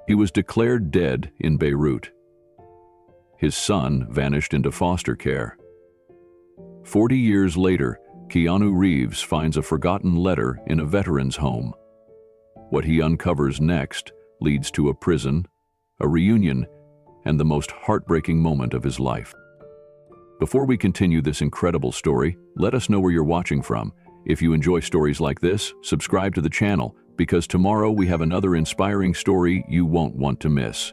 He was declared dead in Beirut. His son vanished into foster care. 40 years later, Keanu Reeves finds a forgotten letter in a veteran's home. What he uncovers next leads to a prison, a reunion, and the most heartbreaking moment of his life. Before we continue this incredible story, let us know where you're watching from. If you enjoy stories like this, subscribe to the channel, because tomorrow we have another inspiring story you won't want to miss.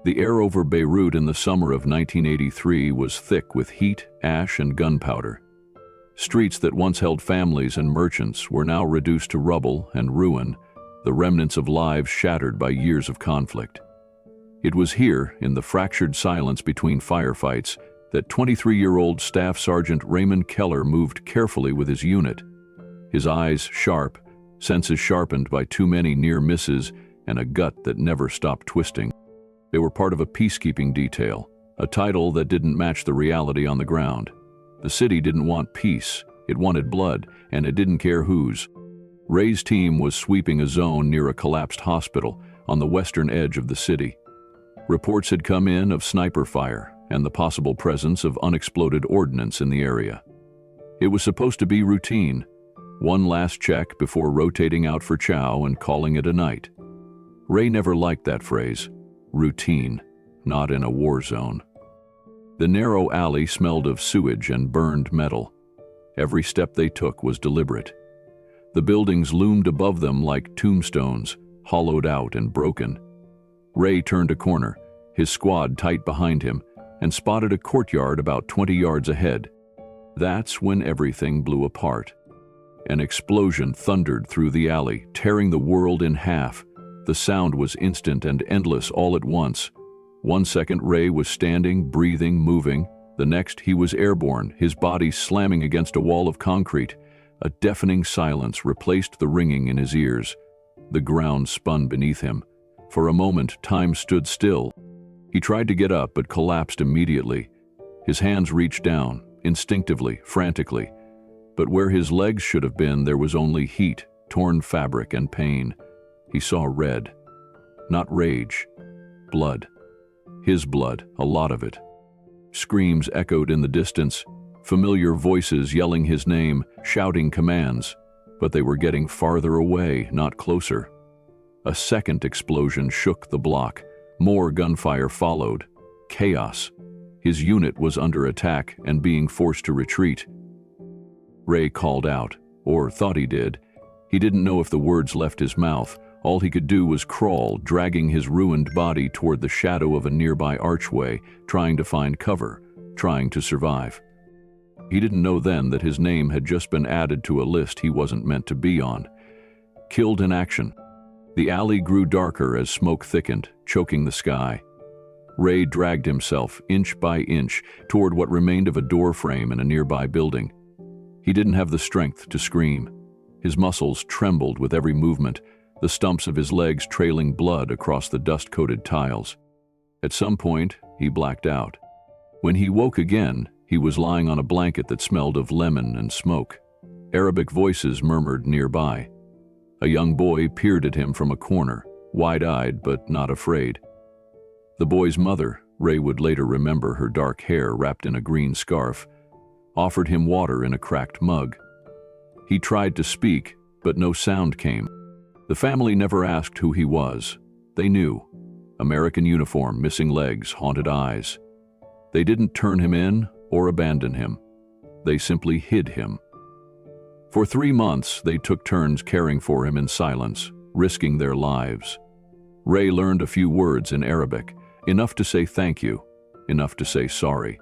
The air over Beirut in the summer of 1983 was thick with heat, ash, and gunpowder. Streets that once held families and merchants were now reduced to rubble and ruin, the remnants of lives shattered by years of conflict. It was here, in the fractured silence between firefights, that 23-year-old Staff Sergeant Raymond Keller moved carefully with his unit. His eyes sharp, senses sharpened by too many near misses, and a gut that never stopped twisting. They were part of a peacekeeping detail, a title that didn't match the reality on the ground. The city didn't want peace, it wanted blood, and it didn't care whose. Ray's team was sweeping a zone near a collapsed hospital on the western edge of the city. Reports had come in of sniper fire and the possible presence of unexploded ordnance in the area. It was supposed to be routine, one last check before rotating out for chow and calling it a night. Ray never liked that phrase, routine, not in a war zone. The narrow alley smelled of sewage and burned metal. Every step they took was deliberate. The buildings loomed above them like tombstones, hollowed out and broken. Ray turned a corner, his squad tight behind him, and spotted a courtyard about 20 yards ahead. That's when everything blew apart. An explosion thundered through the alley, tearing the world in half. The sound was instant and endless all at once. 1 second Ray was standing, breathing, moving. The next he was airborne, his body slamming against a wall of concrete. A deafening silence replaced the ringing in his ears. The ground spun beneath him. For a moment, time stood still. He tried to get up but collapsed immediately. His hands reached down, instinctively, frantically. But where his legs should have been, there was only heat, torn fabric, and pain. He saw red. Not rage. Blood. His blood, a lot of it. Screams echoed in the distance, familiar voices yelling his name, shouting commands. But they were getting farther away, not closer. A second explosion shook the block. More gunfire followed. Chaos. His unit was under attack and being forced to retreat. Ray called out, or thought he did. He didn't know if the words left his mouth. All he could do was crawl, dragging his ruined body toward the shadow of a nearby archway, trying to find cover, trying to survive. He didn't know then that his name had just been added to a list he wasn't meant to be on. Killed in action. The alley grew darker as smoke thickened, choking the sky. Ray dragged himself, inch by inch, toward what remained of a door frame in a nearby building. He didn't have the strength to scream. His muscles trembled with every movement, the stumps of his legs trailing blood across the dust-coated tiles. At some point, he blacked out. When he woke again, he was lying on a blanket that smelled of lemon and smoke. Arabic voices murmured nearby. A young boy peered at him from a corner, wide-eyed but not afraid. The boy's mother, Ray would later remember her dark hair wrapped in a green scarf, offered him water in a cracked mug. He tried to speak, but no sound came. The family never asked who he was. They knew. American uniform, missing legs, haunted eyes. They didn't turn him in or abandon him. They simply hid him. For 3 months, they took turns caring for him in silence, risking their lives. Ray learned a few words in Arabic, enough to say thank you, enough to say sorry.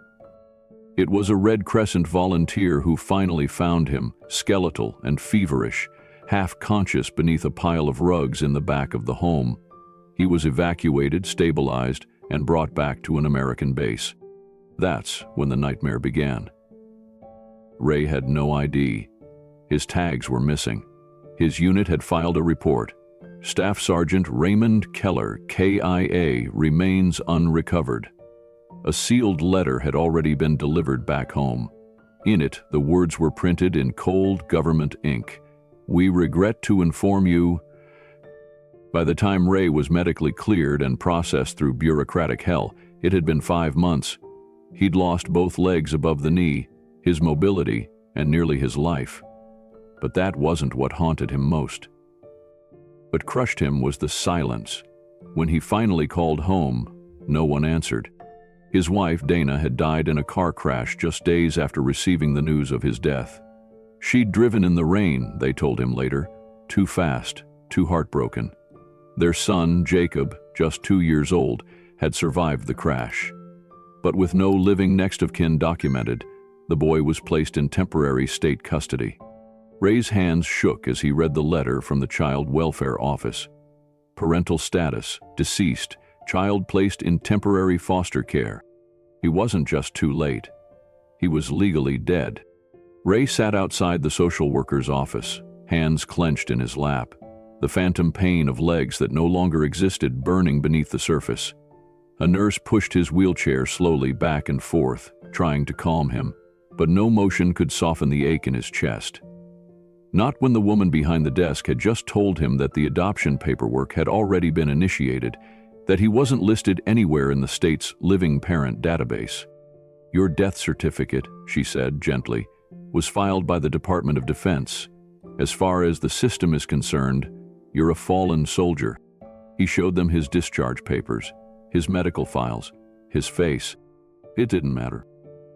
It was a Red Crescent volunteer who finally found him, skeletal and feverish, half-conscious beneath a pile of rugs in the back of the home. He was evacuated, stabilized, and brought back to an American base. That's when the nightmare began. Ray had no ID. His tags were missing. His unit had filed a report. Staff Sergeant Raymond Keller, KIA, remains unrecovered. A sealed letter had already been delivered back home. In it, the words were printed in cold government ink. "We regret to inform you..." By the time Ray was medically cleared and processed through bureaucratic hell, it had been 5 months. He'd lost both legs above the knee, his mobility, and nearly his life. But that wasn't what haunted him most. What crushed him was the silence. When he finally called home, no one answered. His wife, Dana, had died in a car crash just days after receiving the news of his death. She'd driven in the rain, they told him later, too fast, too heartbroken. Their son, Jacob, just 2 years old, had survived the crash. But with no living next of kin documented, the boy was placed in temporary state custody. Ray's hands shook as he read the letter from the Child Welfare Office. Parental status, deceased, child placed in temporary foster care. He wasn't just too late. He was legally dead. Ray sat outside the social worker's office, hands clenched in his lap, the phantom pain of legs that no longer existed burning beneath the surface. A nurse pushed his wheelchair slowly back and forth, trying to calm him, but no motion could soften the ache in his chest. Not when the woman behind the desk had just told him that the adoption paperwork had already been initiated, that he wasn't listed anywhere in the state's living parent database. Your death certificate, she said gently, was filed by the Department of Defense. As far as the system is concerned, you're a fallen soldier. He showed them his discharge papers, his medical files, his face. It didn't matter.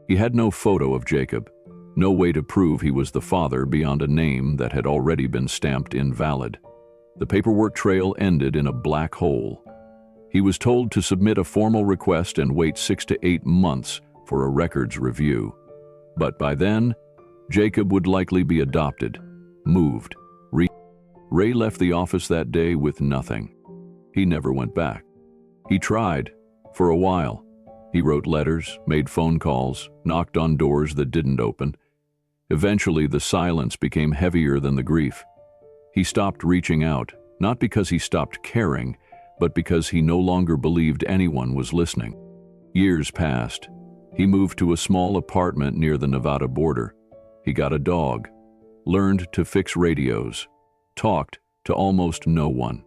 He had no photo of Jacob, no way to prove he was the father beyond a name that had already been stamped invalid. The paperwork trail ended in a black hole. He was told to submit a formal request and wait 6 to 8 months for a records review. But by then, Jacob would likely be adopted, moved. Ray left the office that day with nothing. He never went back. He tried, for a while. He wrote letters, made phone calls, knocked on doors that didn't open. Eventually, the silence became heavier than the grief. He stopped reaching out, not because he stopped caring, but because he no longer believed anyone was listening. Years passed. He moved to a small apartment near the Nevada border. He got a dog, learned to fix radios, talked to almost no one.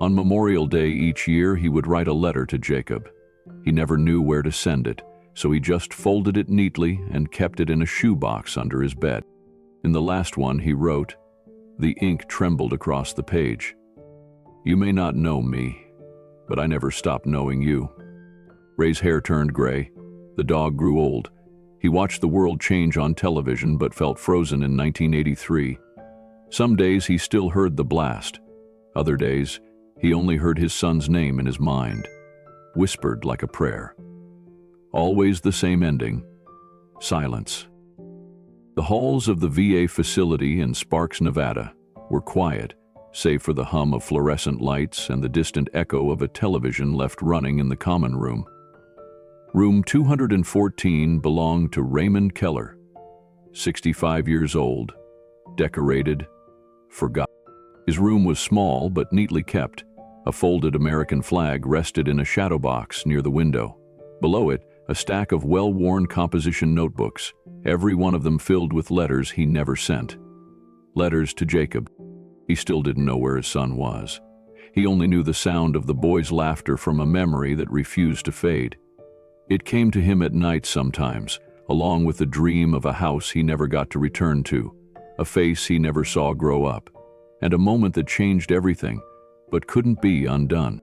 On Memorial Day each year, he would write a letter to Jacob. He never knew where to send it, so he just folded it neatly and kept it in a shoebox under his bed. In the last one, he wrote, the ink trembled across the page. You may not know me, but I never stopped knowing you. Ray's hair turned gray. The dog grew old. He watched the world change on television but felt frozen in 1983. Some days he still heard the blast. Other days, he only heard his son's name in his mind, whispered like a prayer. Always the same ending, silence. The halls of the VA facility in Sparks, Nevada, were quiet, save for the hum of fluorescent lights and the distant echo of a television left running in the common room. Room 214 belonged to Raymond Keller, 65 years old, decorated, forgotten. His room was small but neatly kept. A folded American flag rested in a shadow box near the window. Below it, a stack of well-worn composition notebooks, every one of them filled with letters he never sent. Letters to Jacob. He still didn't know where his son was. He only knew the sound of the boy's laughter from a memory that refused to fade. It came to him at night sometimes, along with the dream of a house he never got to return to, a face he never saw grow up, and a moment that changed everything, but couldn't be undone.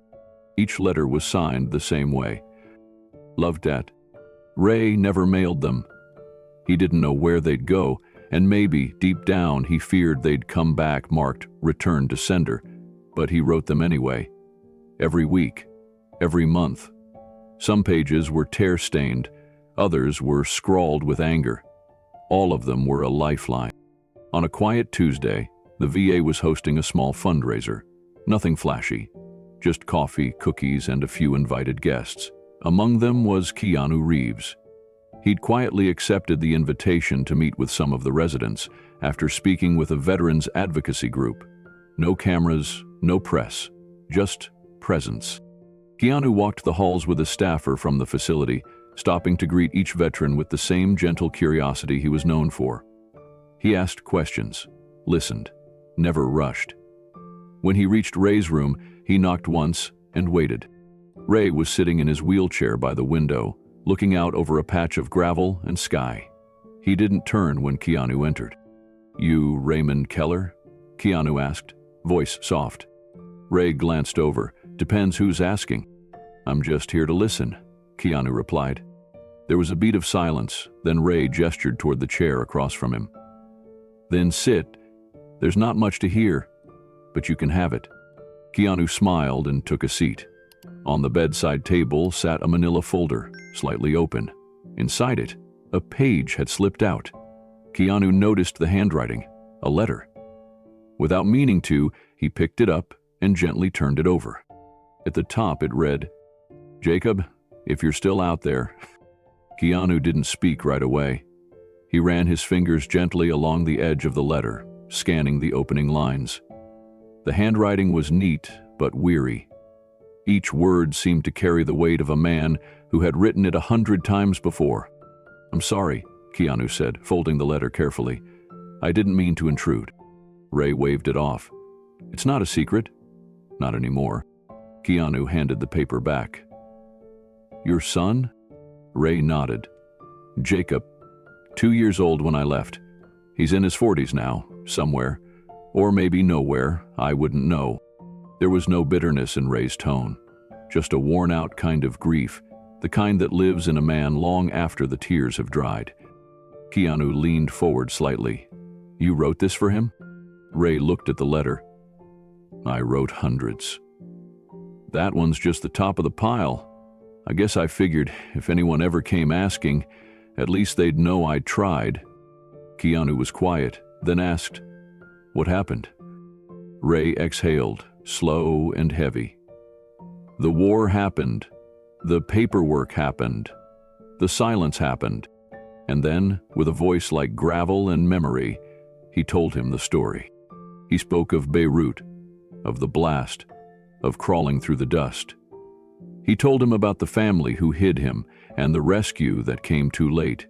Each letter was signed the same way. Loved at. Ray never mailed them. He didn't know where they'd go, and maybe, deep down, he feared they'd come back marked "Return to Sender," but he wrote them anyway. Every week, every month. Some pages were tear-stained, others were scrawled with anger. All of them were a lifeline. On a quiet Tuesday, the VA was hosting a small fundraiser. Nothing flashy, just coffee, cookies, and a few invited guests. Among them was Keanu Reeves. He'd quietly accepted the invitation to meet with some of the residents after speaking with a veterans advocacy group. No cameras, no press, just presence. Keanu walked the halls with a staffer from the facility, stopping to greet each veteran with the same gentle curiosity he was known for. He asked questions, listened, never rushed. When he reached Ray's room, he knocked once and waited. Ray was sitting in his wheelchair by the window, looking out over a patch of gravel and sky. He didn't turn when Keanu entered. "You Raymond Keller?" Keanu asked, voice soft. Ray glanced over. "Depends who's asking." "I'm just here to listen," Keanu replied. There was a beat of silence, then Ray gestured toward the chair across from him. "Then sit. There's not much to hear, but you can have it." Keanu smiled and took a seat. On the bedside table sat a manila folder, slightly open. Inside it, a page had slipped out. Keanu noticed the handwriting, a letter. Without meaning to, he picked it up and gently turned it over. At the top it read, "Jacob, if you're still out there." Keanu didn't speak right away. He ran his fingers gently along the edge of the letter, scanning the opening lines. The handwriting was neat but weary. Each word seemed to carry the weight of a man who had written it 100 times before. "I'm sorry," Keanu said, folding the letter carefully. "I didn't mean to intrude." Ray waved it off. "It's not a secret." "Not anymore." Keanu handed the paper back. "Your son?" Ray nodded. "Jacob. 2 years old when I left. He's in his 40s now, somewhere. Or maybe nowhere, I wouldn't know." There was no bitterness in Ray's tone, just a worn-out kind of grief, the kind that lives in a man long after the tears have dried. Keanu leaned forward slightly. "You wrote this for him?" Ray looked at the letter. "I wrote hundreds. That one's just the top of the pile. I guess I figured if anyone ever came asking, at least they'd know I tried." Keanu was quiet, then asked, "What happened?" Ray exhaled, slow and heavy. "The war happened. The paperwork happened. The silence happened." And then, with a voice like gravel and memory, he told him the story. He spoke of Beirut, of the blast, of crawling through the dust. He told him about the family who hid him and the rescue that came too late.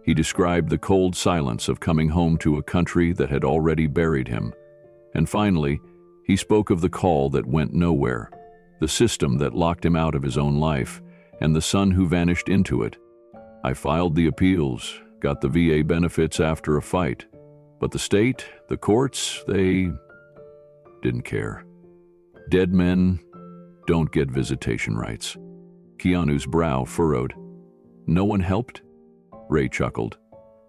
He described the cold silence of coming home to a country that had already buried him. And finally, he spoke of the call that went nowhere, the system that locked him out of his own life, and the son who vanished into it. "I filed the appeals, got the VA benefits after a fight. But the state, the courts, they didn't care. Dead men don't get visitation rights." Keanu's brow furrowed. "No one helped?" Ray chuckled.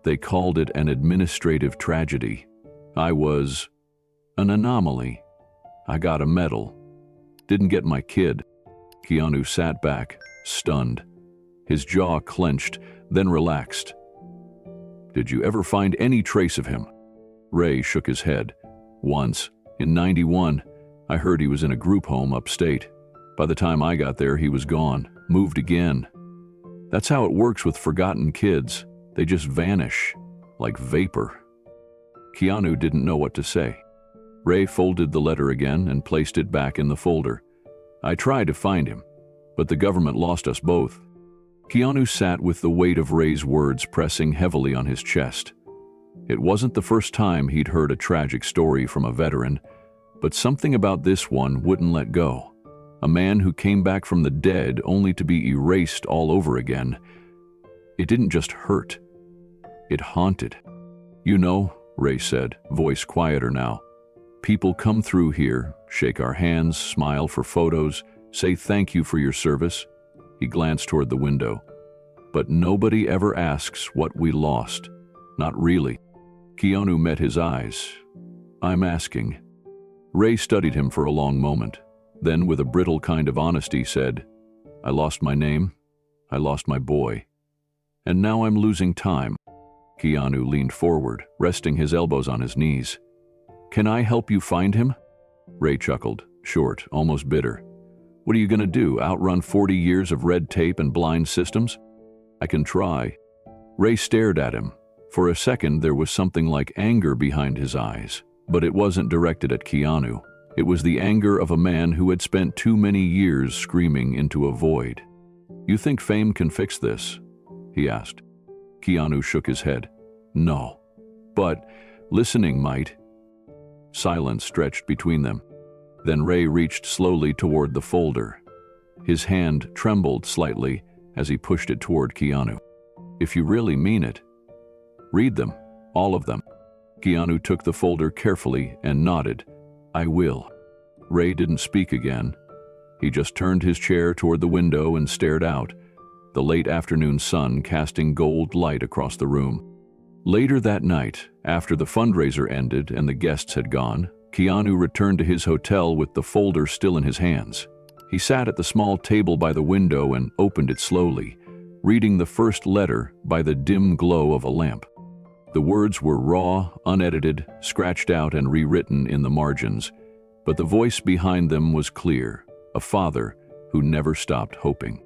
"They called it an administrative tragedy. I was an anomaly. I got a medal. Didn't get my kid." Keanu sat back, stunned. His jaw clenched, then relaxed. "Did you ever find any trace of him?" Ray shook his head. "Once, in '91, I heard he was in a group home upstate. By the time I got there, he was gone, moved again. That's how it works with forgotten kids. They just vanish, like vapor." Keanu didn't know what to say. Ray folded the letter again and placed it back in the folder. "I tried to find him, but the government lost us both." Keanu sat with the weight of Ray's words pressing heavily on his chest. It wasn't the first time he'd heard a tragic story from a veteran, but something about this one wouldn't let go. A man who came back from the dead only to be erased all over again. It didn't just hurt. It haunted. "You know," Ray said, voice quieter now, "people come through here, shake our hands, smile for photos, say thank you for your service." He glanced toward the window. "But nobody ever asks what we lost. Not really." Keanu met his eyes. "I'm asking." Ray studied him for a long moment, then with a brittle kind of honesty said, "I lost my name. I lost my boy. And now I'm losing time." Keanu leaned forward, resting his elbows on his knees. "Can I help you find him?" Ray chuckled, short, almost bitter. "What are you going to do, outrun 40 years of red tape and blind systems?" "I can try." Ray stared at him. For a second, there was something like anger behind his eyes, but it wasn't directed at Keanu. It was the anger of a man who had spent too many years screaming into a void. "You think fame can fix this?" he asked. Keanu shook his head. "No. But listening might." Silence stretched between them. Then Ray reached slowly toward the folder. His hand trembled slightly as he pushed it toward Keanu. "If you really mean it, read them, all of them." Keanu took the folder carefully and nodded. "I will." Ray didn't speak again. He just turned his chair toward the window and stared out, the late afternoon sun casting gold light across the room. Later that night, after the fundraiser ended and the guests had gone, Keanu returned to his hotel with the folder still in his hands. He sat at the small table by the window and opened it slowly, reading the first letter by the dim glow of a lamp. The words were raw, unedited, scratched out and rewritten in the margins, but the voice behind them was clear, a father who never stopped hoping.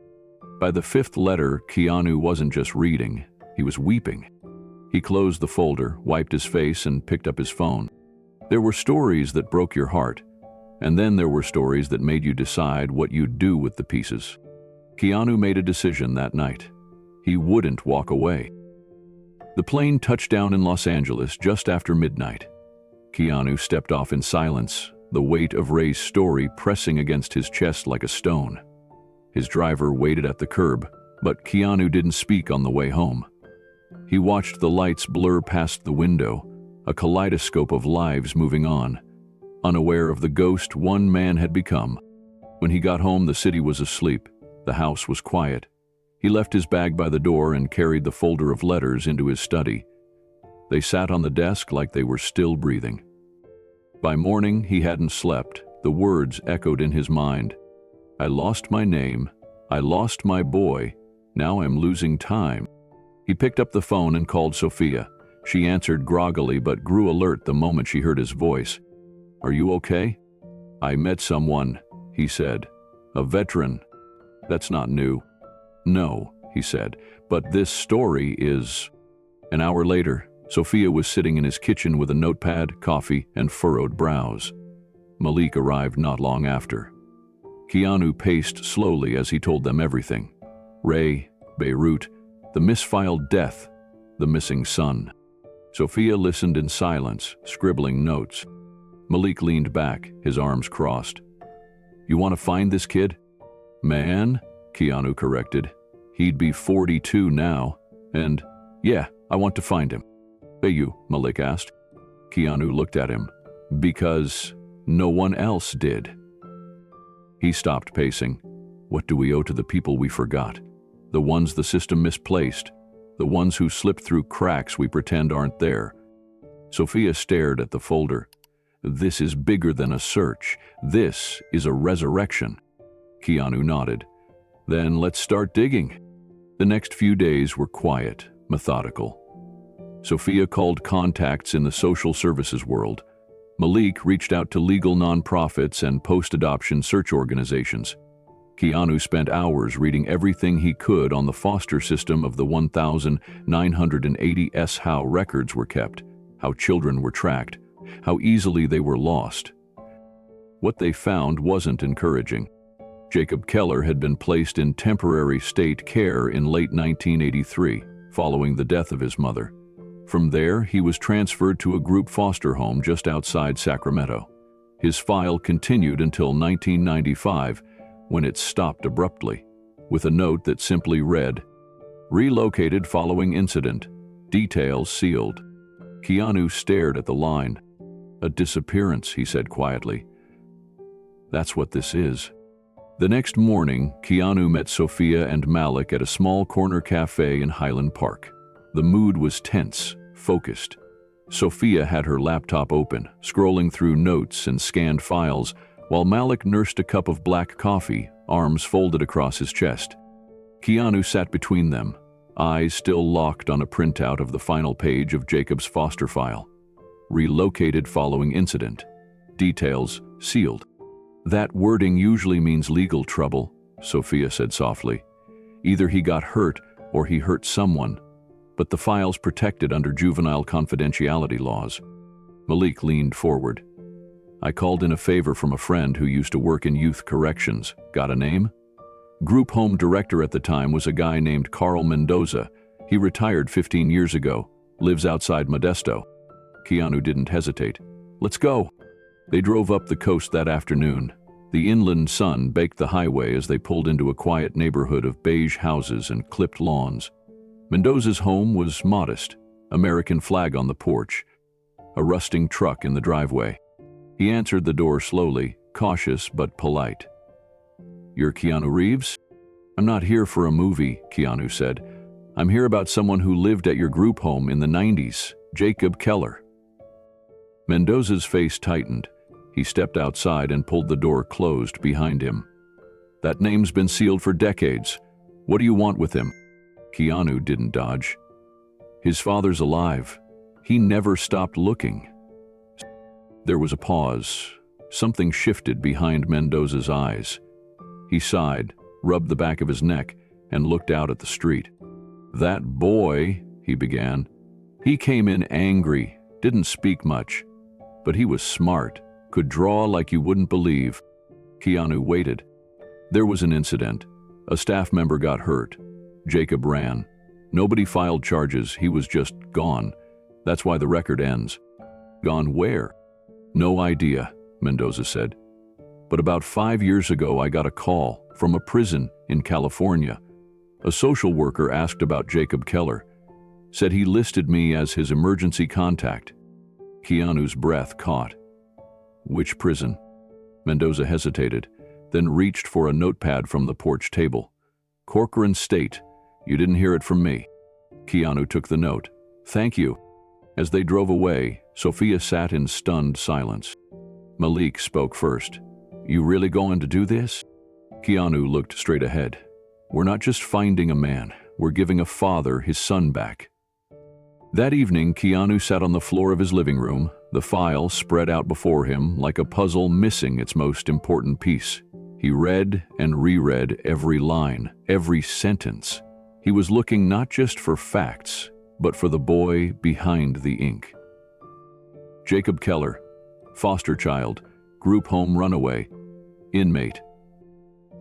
By the fifth letter, Keanu wasn't just reading, he was weeping. He closed the folder, wiped his face, and picked up his phone. There were stories that broke your heart, and then there were stories that made you decide what you'd do with the pieces. Keanu made a decision that night. He wouldn't walk away. The plane touched down in Los Angeles just after midnight. Keanu stepped off in silence, the weight of Ray's story pressing against his chest like a stone. His driver waited at the curb, but Keanu didn't speak on the way home. He watched the lights blur past the window, a kaleidoscope of lives moving on, unaware of the ghost one man had become. When he got home, the city was asleep. The house was quiet. He left his bag by the door and carried the folder of letters into his study. They sat on the desk like they were still breathing. By morning, he hadn't slept. The words echoed in his mind. "I lost my name. I lost my boy. Now I'm losing time." He picked up the phone and called Sophia. She answered groggily but grew alert the moment she heard his voice. "Are you okay?" "I met someone," he said. "A veteran." "That's not new." "No," he said, "but this story is..." An hour later, Sophia was sitting in his kitchen with a notepad, coffee, and furrowed brows. Malik arrived not long after. Keanu paced slowly as he told them everything. Ray, Beirut, the misfiled death, the missing son. Sophia listened in silence, scribbling notes. Malik leaned back, his arms crossed. "You want to find this kid?" "Man," Keanu corrected. "He'd be 42 now. And, yeah, I want to find him." "Hey you," Malik asked. Keanu looked at him. "Because no one else did." He stopped pacing. What do we owe to the people we forgot? The ones the system misplaced. The ones who slipped through cracks we pretend aren't there. Sophia stared at the folder. "This is bigger than a search. This is a resurrection." Keanu nodded. "Then let's start digging." The next few days were quiet, methodical. Sophia called contacts in the social services world. Malik reached out to legal nonprofits and post-adoption search organizations. Keanu spent hours reading everything he could on the foster system of the 1,980 how records were kept, how children were tracked, how easily they were lost. What they found wasn't encouraging. Jacob Keller had been placed in temporary state care in late 1983, following the death of his mother. From there, he was transferred to a group foster home just outside Sacramento. His file continued until 1995, when it stopped abruptly, with a note that simply read, "Relocated following incident. Details sealed." Keanu stared at the line. "A disappearance," he said quietly. "That's what this is." The next morning, Keanu met Sophia and Malik at a small corner cafe in Highland Park. The mood was tense, focused. Sophia had her laptop open, scrolling through notes and scanned files, while Malik nursed a cup of black coffee, arms folded across his chest. Keanu sat between them, eyes still locked on a printout of the final page of Jacob's foster file. Relocated following incident. Details sealed. "That wording usually means legal trouble," Sophia said softly. "Either he got hurt or he hurt someone, but the file's protected under juvenile confidentiality laws." Malik leaned forward. "I called in a favor from a friend who used to work in youth corrections. Got a name?" Group home director at the time was a guy named Carl Mendoza. He retired 15 years ago, lives outside Modesto. Keanu didn't hesitate. "Let's go." They drove up the coast that afternoon. The inland sun baked the highway as they pulled into a quiet neighborhood of beige houses and clipped lawns. Mendoza's home was modest, American flag on the porch, a rusting truck in the driveway. He answered the door slowly, cautious but polite. "You're Keanu Reeves?" "I'm not here for a movie," Keanu said. "I'm here about someone who lived at your group home in the 90s, Jacob Keller." Mendoza's face tightened. He stepped outside and pulled the door closed behind him. "That name's been sealed for decades. What do you want with him?" Keanu didn't dodge. "His father's alive. He never stopped looking." There was a pause. Something shifted behind Mendoza's eyes. He sighed, rubbed the back of his neck, and looked out at the street. "That boy," he began. "He came in angry, didn't speak much. But he was smart, could draw like you wouldn't believe." Keanu waited. There was an incident. A staff member got hurt. Jacob ran. Nobody filed charges, he was just gone. That's why the record ends. "Gone where?" "No idea," Mendoza said. "But about 5 years ago I got a call from a prison in California. A social worker asked about Jacob Keller. Said he listed me as his emergency contact." Keanu's breath caught. "Which prison?" Mendoza hesitated, then reached for a notepad from the porch table. "Corcoran State. You didn't hear it from me." Keanu took the note. "Thank you." As they drove away, Sophia sat in stunned silence. Malik spoke first. "You really going to do this?" Keanu looked straight ahead. "We're not just finding a man, we're giving a father his son back." That evening, Keanu sat on the floor of his living room, the file spread out before him like a puzzle missing its most important piece. He read and reread every line, every sentence. He was looking not just for facts, but for the boy behind the ink. Jacob Keller, foster child, group home runaway, inmate.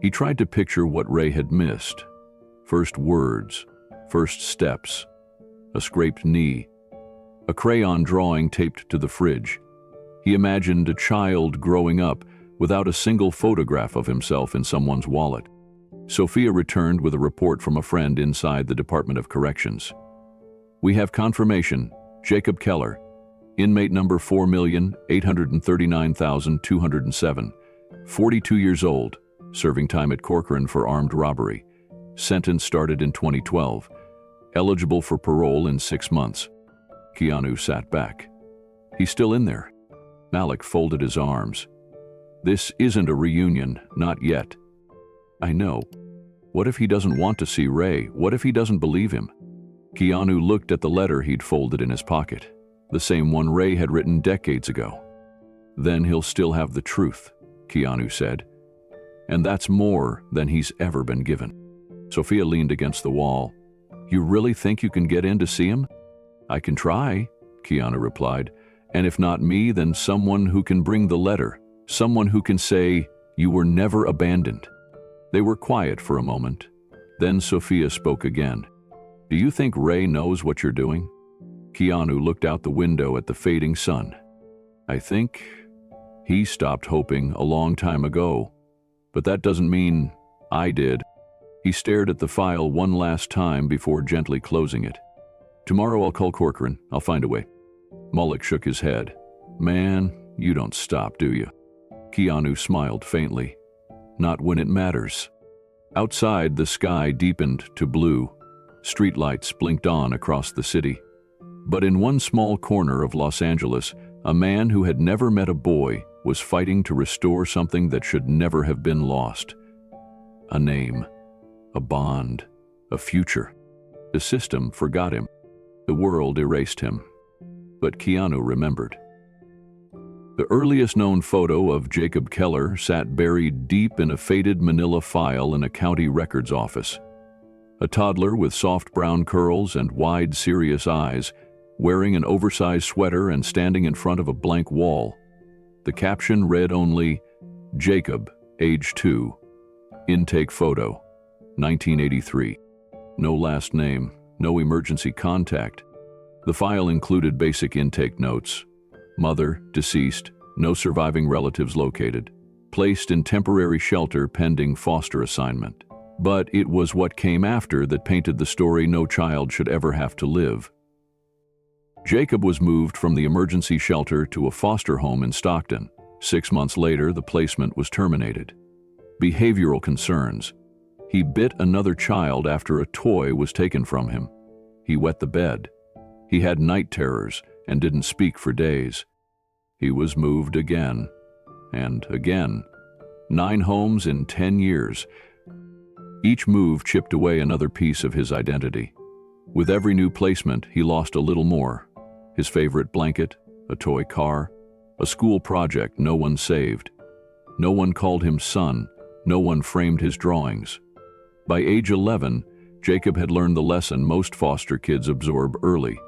He tried to picture what Ray had missed. First words, first steps, a scraped knee, a crayon drawing taped to the fridge. He imagined a child growing up without a single photograph of himself in someone's wallet. Sophia returned with a report from a friend inside the Department of Corrections. "We have confirmation, Jacob Keller, inmate number 4,839,207, 42 years old, serving time at Corcoran for armed robbery. Sentence started in 2012. Eligible for parole in 6 months." Keanu sat back. "He's still in there." Malik folded his arms. "This isn't a reunion, not yet." "I know. What if he doesn't want to see Ray? What if he doesn't believe him?" Keanu looked at the letter he'd folded in his pocket, the same one Ray had written decades ago. "Then he'll still have the truth," Keanu said. "And that's more than he's ever been given." Sophia leaned against the wall. "You really think you can get in to see him?" "I can try," Keanu replied. "And if not me, then someone who can bring the letter, someone who can say, 'You were never abandoned.'" They were quiet for a moment. Then Sophia spoke again. "Do you think Ray knows what you're doing?" Keanu looked out the window at the fading sun. "I think he stopped hoping a long time ago. But that doesn't mean I did." He stared at the file one last time before gently closing it. "Tomorrow I'll call Corcoran. I'll find a way." Malik shook his head. "Man, you don't stop, do you?" Keanu smiled faintly. "Not when it matters." Outside, the sky deepened to blue. Streetlights blinked on across the city. But in one small corner of Los Angeles, a man who had never met a boy was fighting to restore something that should never have been lost. A name, a bond, a future. The system forgot him. The world erased him. But Keanu remembered. The earliest known photo of Jacob Keller sat buried deep in a faded manila file in a county records office. A toddler with soft brown curls and wide, serious eyes, wearing an oversized sweater and standing in front of a blank wall. The caption read only, "Jacob, age 2. Intake photo, 1983. No last name, no emergency contact. The file included basic intake notes. Mother, deceased, no surviving relatives located, placed in temporary shelter pending foster assignment. But it was what came after that painted the story no child should ever have to live. Jacob was moved from the emergency shelter to a foster home in Stockton. 6 months later, the placement was terminated. Behavioral concerns. He bit another child after a toy was taken from him. He wet the bed. He had night terrors and didn't speak for days. He was moved again and again. 9 homes in 10 years. Each move chipped away another piece of his identity. With every new placement, he lost a little more. His favorite blanket, a toy car, a school project no one saved. No one called him son. No one framed his drawings. By age 11, Jacob had learned the lesson most foster kids absorb early.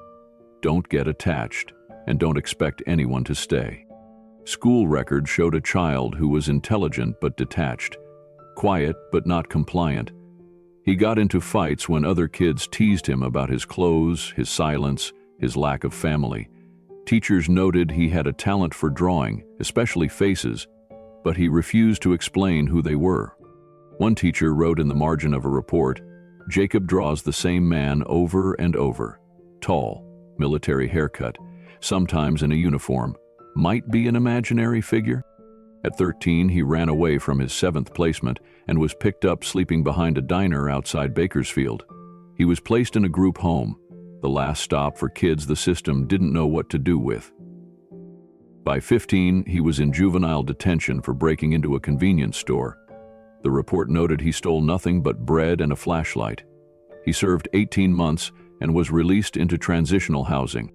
Don't get attached, and don't expect anyone to stay. School records showed a child who was intelligent but detached, quiet but not compliant. He got into fights when other kids teased him about his clothes, his silence, his lack of family. Teachers noted he had a talent for drawing, especially faces, but he refused to explain who they were. One teacher wrote in the margin of a report, "Jacob draws the same man over and over. Tall, military haircut, sometimes in a uniform. Might be an imaginary figure?" At 13, he ran away from his 7th placement and was picked up sleeping behind a diner outside Bakersfield. He was placed in a group home, the last stop for kids the system didn't know what to do with. By 15, he was in juvenile detention for breaking into a convenience store. The report noted he stole nothing but bread and a flashlight. He served 18 months and was released into transitional housing.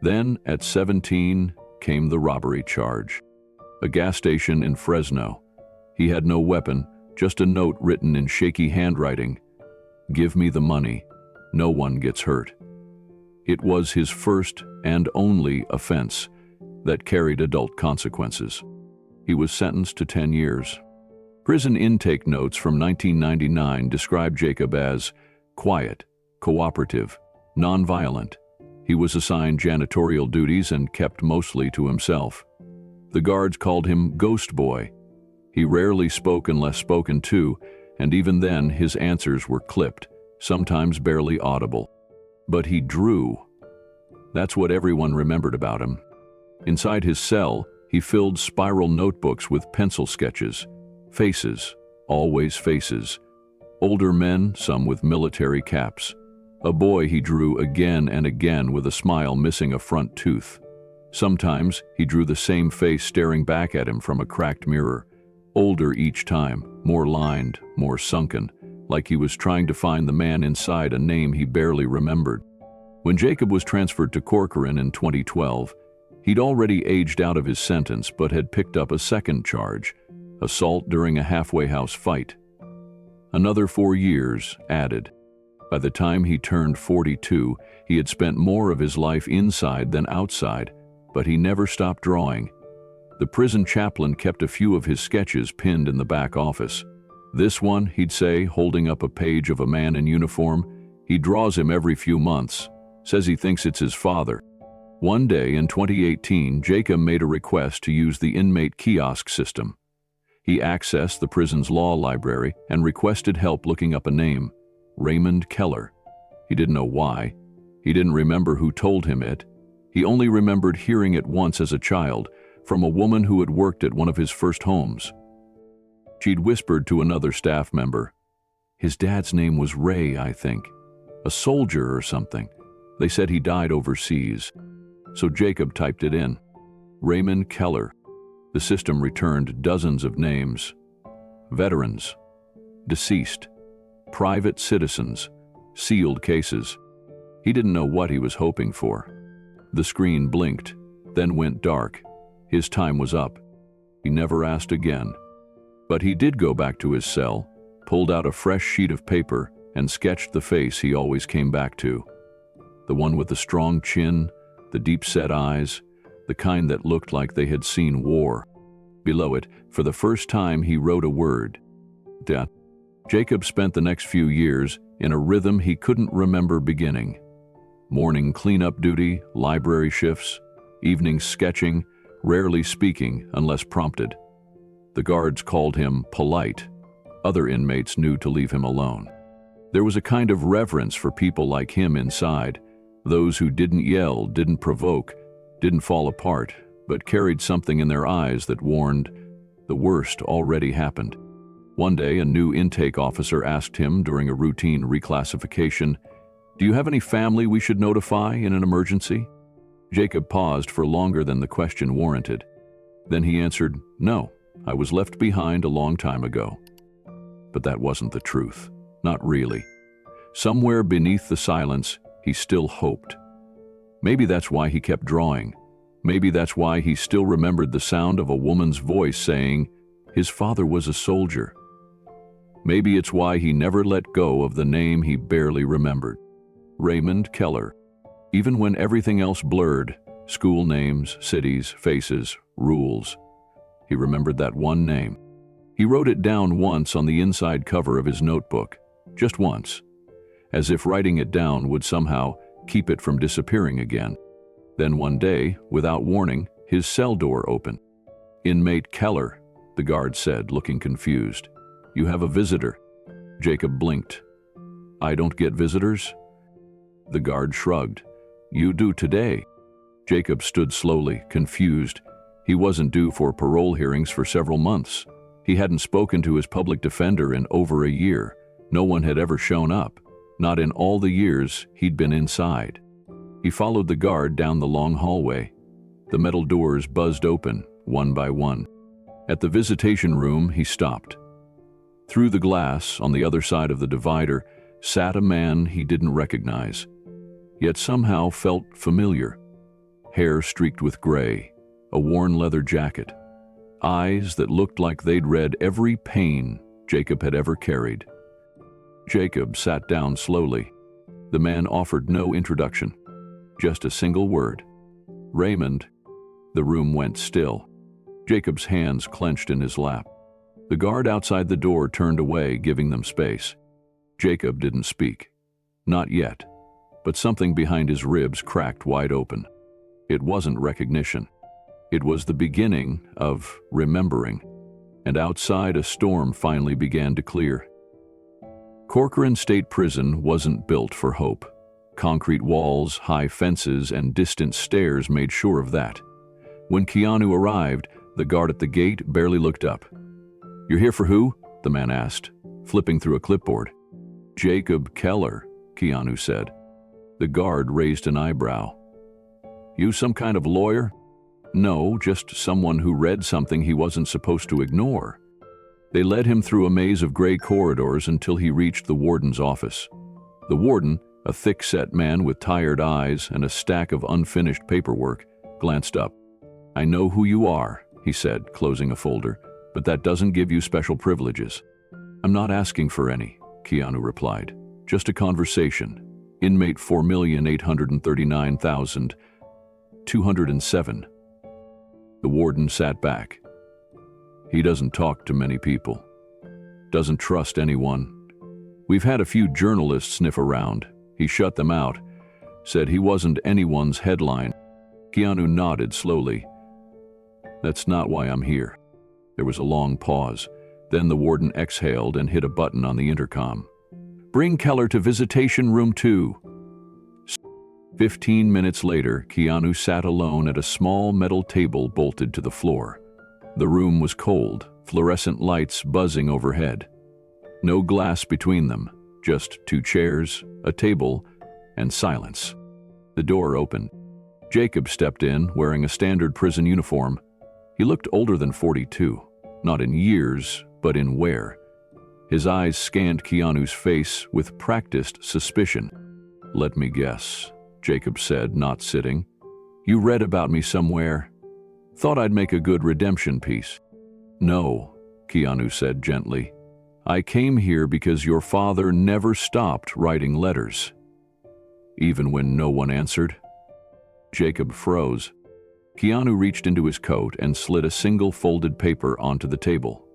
Then, at 17, came the robbery charge. A gas station in Fresno. He had no weapon, just a note written in shaky handwriting. "Give me the money. No one gets hurt." It was his first and only offense that carried adult consequences. He was sentenced to 10 years. Prison intake notes from 1999 described Jacob as quiet, cooperative, nonviolent. He was assigned janitorial duties and kept mostly to himself. The guards called him Ghost Boy. He rarely spoke unless spoken to, and even then his answers were clipped, sometimes barely audible. But he drew. That's what everyone remembered about him. Inside his cell, he filled spiral notebooks with pencil sketches. Faces, always faces. Older men, some with military caps. A boy he drew again and again with a smile missing a front tooth. Sometimes he drew the same face staring back at him from a cracked mirror. Older each time, more lined, more sunken, like he was trying to find the man inside a name he barely remembered. When Jacob was transferred to Corcoran in 2012, he'd already aged out of his sentence but had picked up a second charge, assault during a halfway house fight. Another 4 years added. By the time he turned 42, he had spent more of his life inside than outside, but he never stopped drawing. The prison chaplain kept a few of his sketches pinned in the back office. "This one," he'd say, holding up a page of a man in uniform, "he draws him every few months. Says he thinks it's his father." One day in 2018, Jacob made a request to use the inmate kiosk system. He accessed the prison's law library and requested help looking up a name, Raymond Keller. He didn't know why. He didn't remember who told him it. He only remembered hearing it once as a child from a woman who had worked at one of his first homes. She'd whispered to another staff member, "His dad's name was Ray, I think. A soldier or something. They said he died overseas." So Jacob typed it in. Raymond Keller. The system returned dozens of names. Veterans, deceased, private citizens, sealed cases. He didn't know what he was hoping for. The screen blinked, then went dark. His time was up. He never asked again. But he did go back to his cell, pulled out a fresh sheet of paper, and sketched the face he always came back to. The one with the strong chin, the deep-set eyes, the kind that looked like they had seen war. Below it, for the first time, he wrote a word. Death. Jacob spent the next few years in a rhythm he couldn't remember beginning. Morning cleanup duty, library shifts, evening sketching, rarely speaking unless prompted. The guards called him polite. Other inmates knew to leave him alone. There was a kind of reverence for people like him inside, those who didn't yell, didn't provoke, didn't fall apart, but carried something in their eyes that warned the worst already happened. One day, a new intake officer asked him during a routine reclassification, "Do you have any family we should notify in an emergency?" Jacob paused for longer than the question warranted. Then he answered, "No, I was left behind a long time ago." But that wasn't the truth. Not really. Somewhere beneath the silence, he still hoped. Maybe that's why he kept drawing. Maybe that's why he still remembered the sound of a woman's voice saying his father was a soldier. Maybe it's why he never let go of the name he barely remembered. Raymond Keller. Even when everything else blurred, school names, cities, faces, rules, he remembered that one name. He wrote it down once on the inside cover of his notebook, just once, as if writing it down would somehow keep it from disappearing again. Then one day, without warning, his cell door opened. "Inmate Keller," the guard said, looking confused. "You have a visitor." Jacob blinked. "I don't get visitors?" The guard shrugged. "You do today." Jacob stood slowly, confused. He wasn't due for parole hearings for several months. He hadn't spoken to his public defender in over a year. No one had ever shown up, not in all the years he'd been inside. He followed the guard down the long hallway. The metal doors buzzed open, one by one. At the visitation room, he stopped. Through the glass, on the other side of the divider, sat a man he didn't recognize, yet somehow felt familiar. Hair streaked with gray, a worn leather jacket, eyes that looked like they'd read every pain Jacob had ever carried. Jacob sat down slowly. The man offered no introduction, just a single word. "Raymond." The room went still. Jacob's hands clenched in his lap. The guard outside the door turned away, giving them space. Jacob didn't speak. Not yet. But something behind his ribs cracked wide open. It wasn't recognition. It was the beginning of remembering. And outside, a storm finally began to clear. Corcoran State Prison wasn't built for hope. Concrete walls, high fences, and distant stairs made sure of that. When Keanu arrived, the guard at the gate barely looked up. "You're here for who?" the man asked, flipping through a clipboard. "Jacob Keller," Keanu said. The guard raised an eyebrow. "You some kind of lawyer?" "No, just someone who read something he wasn't supposed to ignore." They led him through a maze of gray corridors until he reached the warden's office. The warden, a thick-set man with tired eyes and a stack of unfinished paperwork, glanced up. "I know who you are," he said, closing a folder, "but that doesn't give you special privileges." "I'm not asking for any," Keanu replied. "Just a conversation. Inmate 4,839,207. The warden sat back. "He doesn't talk to many people. Doesn't trust anyone. We've had a few journalists sniff around. He shut them out. Said he wasn't anyone's headline." Keanu nodded slowly. "That's not why I'm here." There was a long pause. Then the warden exhaled and hit a button on the intercom. "Bring Keller to visitation room 2. 15 minutes later, Keanu sat alone at a small metal table bolted to the floor. The room was cold, fluorescent lights buzzing overhead. No glass between them, just 2 chairs, a table, and silence. The door opened. Jacob stepped in, wearing a standard prison uniform. He looked older than 42, not in years, but in wear. His eyes scanned Keanu's face with practiced suspicion. "Let me guess," Jacob said, not sitting. "You read about me somewhere. Thought I'd make a good redemption piece." "No," Keanu said gently. "I came here because your father never stopped writing letters." "Even when no one answered?" Jacob froze. Keanu reached into his coat and slid a single folded paper onto the table.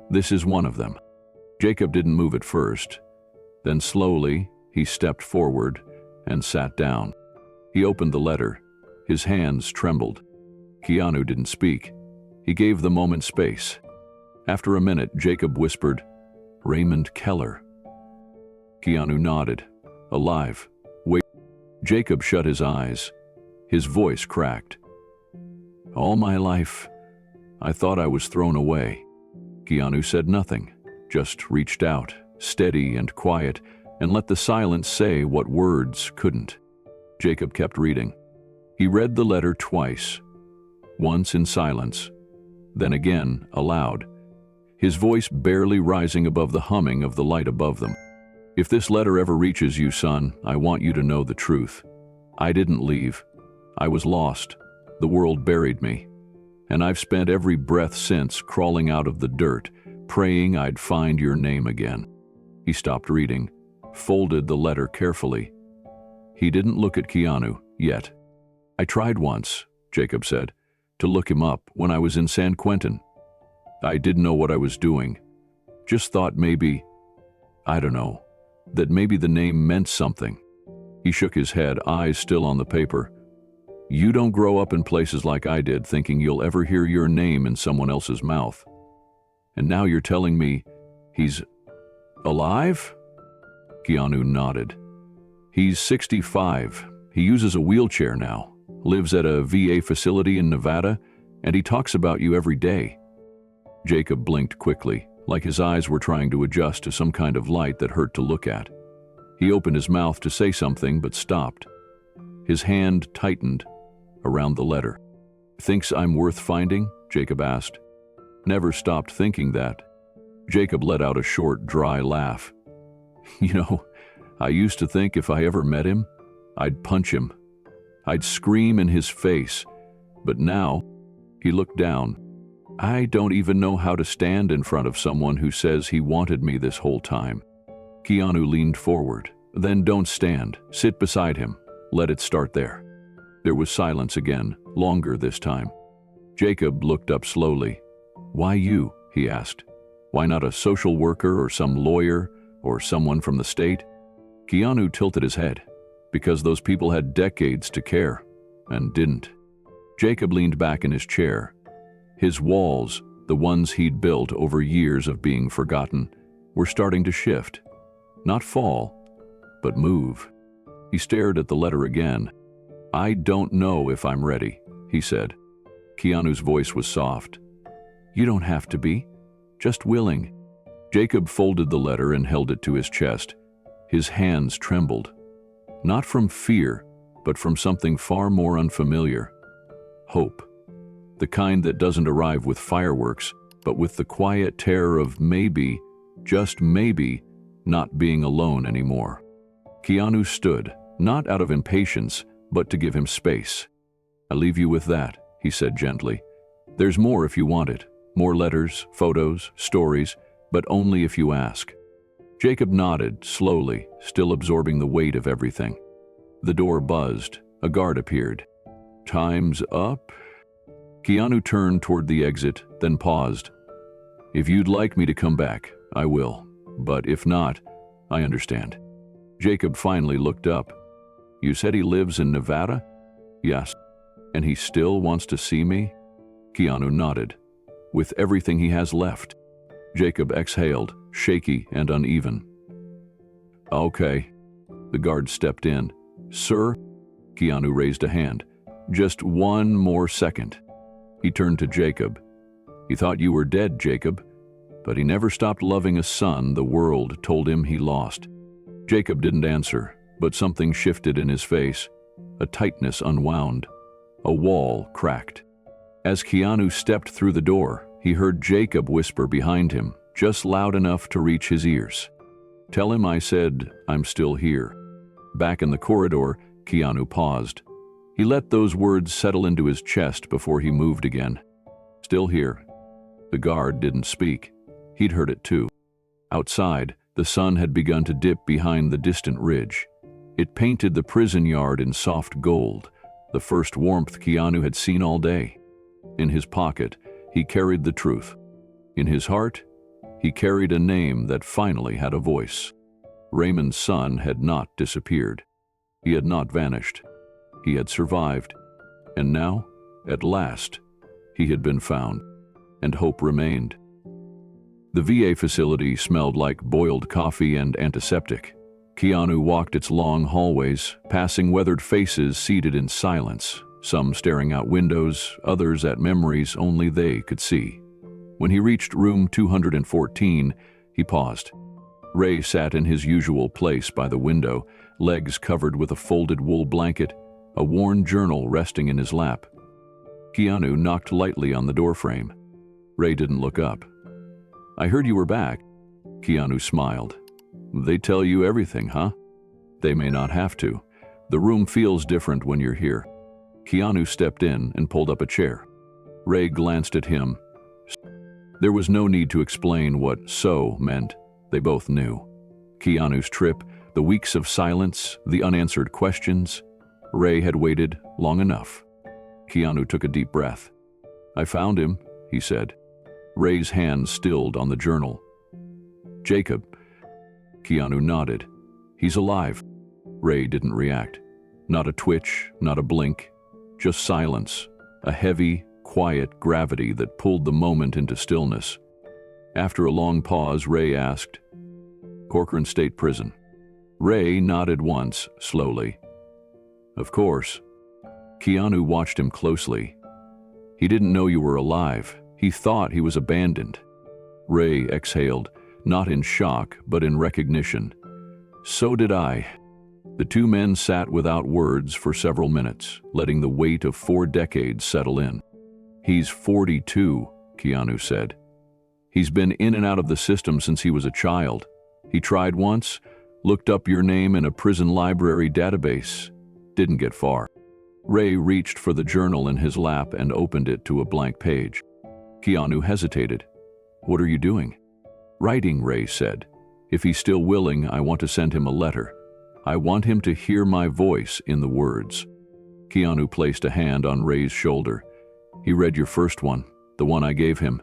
"This is one of them." Jacob didn't move at first. Then slowly, he stepped forward and sat down. He opened the letter. His hands trembled. Keanu didn't speak. He gave the moment space. After a minute, Jacob whispered, "Raymond Keller." Keanu nodded. "Alive. Wait." Jacob shut his eyes. His voice cracked. "All my life, I thought I was thrown away." Keanu said nothing, just reached out, steady and quiet, and let the silence say what words couldn't. Jacob kept reading. He read the letter twice, once in silence, then again aloud, his voice barely rising above the humming of the light above them. "If this letter ever reaches you, son, I want you to know the truth. I didn't leave. I was lost. The world buried me. And I've spent every breath since crawling out of the dirt, praying I'd find your name again." He stopped reading, folded the letter carefully. He didn't look at Keanu yet. "I tried once," Jacob said, "to look him up when I was in San Quentin. I didn't know what I was doing. Just thought maybe, I don't know, that maybe the name meant something." He shook his head, eyes still on the paper. "You don't grow up in places like I did thinking you'll ever hear your name in someone else's mouth. And now you're telling me he's alive?" Keanu nodded. "He's 65. He uses a wheelchair now, lives at a VA facility in Nevada, and he talks about you every day." Jacob blinked quickly, like his eyes were trying to adjust to some kind of light that hurt to look at. He opened his mouth to say something, but stopped. His hand tightened around the letter. "Thinks I'm worth finding?" Jacob asked. "Never stopped thinking that." Jacob let out a short, dry laugh. "You know, I used to think if I ever met him, I'd punch him. I'd scream in his face. But now," he looked down, "I don't even know how to stand in front of someone who says he wanted me this whole time." Keanu leaned forward. "Then don't stand. Sit beside him. Let it start there." There was silence again, longer this time. Jacob looked up slowly. "Why you?" he asked. "Why not a social worker or some lawyer or someone from the state?" Keanu tilted his head. "Because those people had decades to care, and didn't." Jacob leaned back in his chair. His walls, the ones he'd built over years of being forgotten, were starting to shift. Not fall, but move. He stared at the letter again. "I don't know if I'm ready," he said. Keanu's voice was soft. "You don't have to be. Just willing." Jacob folded the letter and held it to his chest. His hands trembled. Not from fear, but from something far more unfamiliar. Hope. The kind that doesn't arrive with fireworks, but with the quiet terror of maybe, just maybe, not being alone anymore. Keanu stood, not out of impatience, but to give him space. "I leave you with that," he said gently. "There's more if you want it. More letters, photos, stories, but only if you ask." Jacob nodded, slowly, still absorbing the weight of everything. The door buzzed. A guard appeared. "Time's up?" Keanu turned toward the exit, then paused. "If you'd like me to come back, I will. But if not, I understand." Jacob finally looked up. "You said he lives in Nevada?" "Yes." "And he still wants to see me?" Keanu nodded. "With everything he has left." Jacob exhaled, shaky and uneven. "Okay." The guard stepped in. "Sir?" Keanu raised a hand. "Just one more second." He turned to Jacob. "He thought you were dead, Jacob, but he never stopped loving a son the world told him he lost." Jacob didn't answer, but something shifted in his face. A tightness unwound. A wall cracked. As Keanu stepped through the door, he heard Jacob whisper behind him, just loud enough to reach his ears. "Tell him I said I'm still here." Back in the corridor, Keanu paused. He let those words settle into his chest before he moved again. "Still here." The guard didn't speak. He'd heard it too. Outside, the sun had begun to dip behind the distant ridge. It painted the prison yard in soft gold, the first warmth Keanu had seen all day. In his pocket, he carried the truth. In his heart, he carried a name that finally had a voice. Raymond's son had not disappeared. He had not vanished. He had survived. And now, At last, he had been found, and hope remained. The VA facility smelled like boiled coffee and antiseptic. Keanu walked its long hallways, passing weathered faces seated in silence, some staring out windows, others at memories only they could see. When he reached room 214, he paused. Ray sat in his usual place by the window, legs covered with a folded wool blanket, a worn journal resting in his lap. Keanu knocked lightly on the doorframe. Ray didn't look up. "I heard you were back." Keanu smiled. "They tell you everything, huh?" "They may not have to. The room feels different when you're here." Keanu stepped in and pulled up a chair. Ray glanced at him. There was no need to explain what "so" meant. They both knew. Keanu's trip, the weeks of silence, the unanswered questions. Ray had waited long enough. Keanu took a deep breath. "I found him," he said. Ray's hand stilled on the journal. "Jacob." Keanu nodded. "He's alive." Ray didn't react. Not a twitch, not a blink. Just silence, a heavy, quiet gravity that pulled the moment into stillness. After a long pause, Ray asked, "Corcoran State Prison." Ray nodded once, slowly. "Of course." Keanu watched him closely. "He didn't know you were alive. He thought he was abandoned." Ray exhaled, not in shock, but in recognition. "So did I." The two men sat without words for several minutes, letting the weight of 4 decades settle in. "He's 42, Keanu said. "He's been in and out of the system since he was a child. He tried once, looked up your name in a prison library database. Didn't get far." Ray reached for the journal in his lap and opened it to a blank page. Keanu hesitated. "What are you doing?" "Writing," Ray said. "If he's still willing, I want to send him a letter. I want him to hear my voice in the words." Keanu placed a hand on Ray's shoulder. "He read your first one, the one I gave him.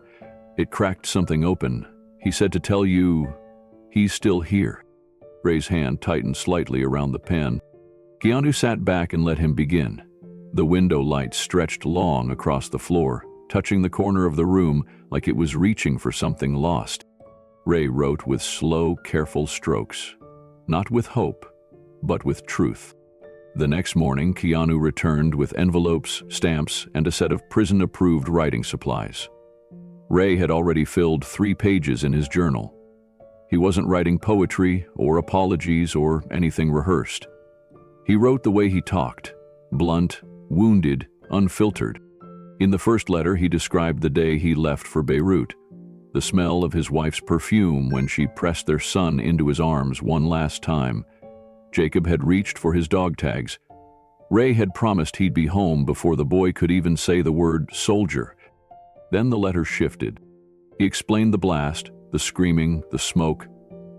It cracked something open. He said to tell you he's still here." Ray's hand tightened slightly around the pen. Keanu sat back and let him begin. The window light stretched long across the floor, touching the corner of the room like it was reaching for something lost. Ray wrote with slow, careful strokes, not with hope, but with truth. The next morning, Keanu returned with envelopes, stamps, and a set of prison-approved writing supplies. Ray had already filled 3 pages in his journal. He wasn't writing poetry or apologies or anything rehearsed. He wrote the way he talked, blunt, wounded, unfiltered. In the first letter, he described the day he left for Beirut, the smell of his wife's perfume when she pressed their son into his arms one last time. Jacob had reached for his dog tags. Ray had promised he'd be home before the boy could even say the word soldier. Then the letter shifted. He explained the blast, the screaming, the smoke,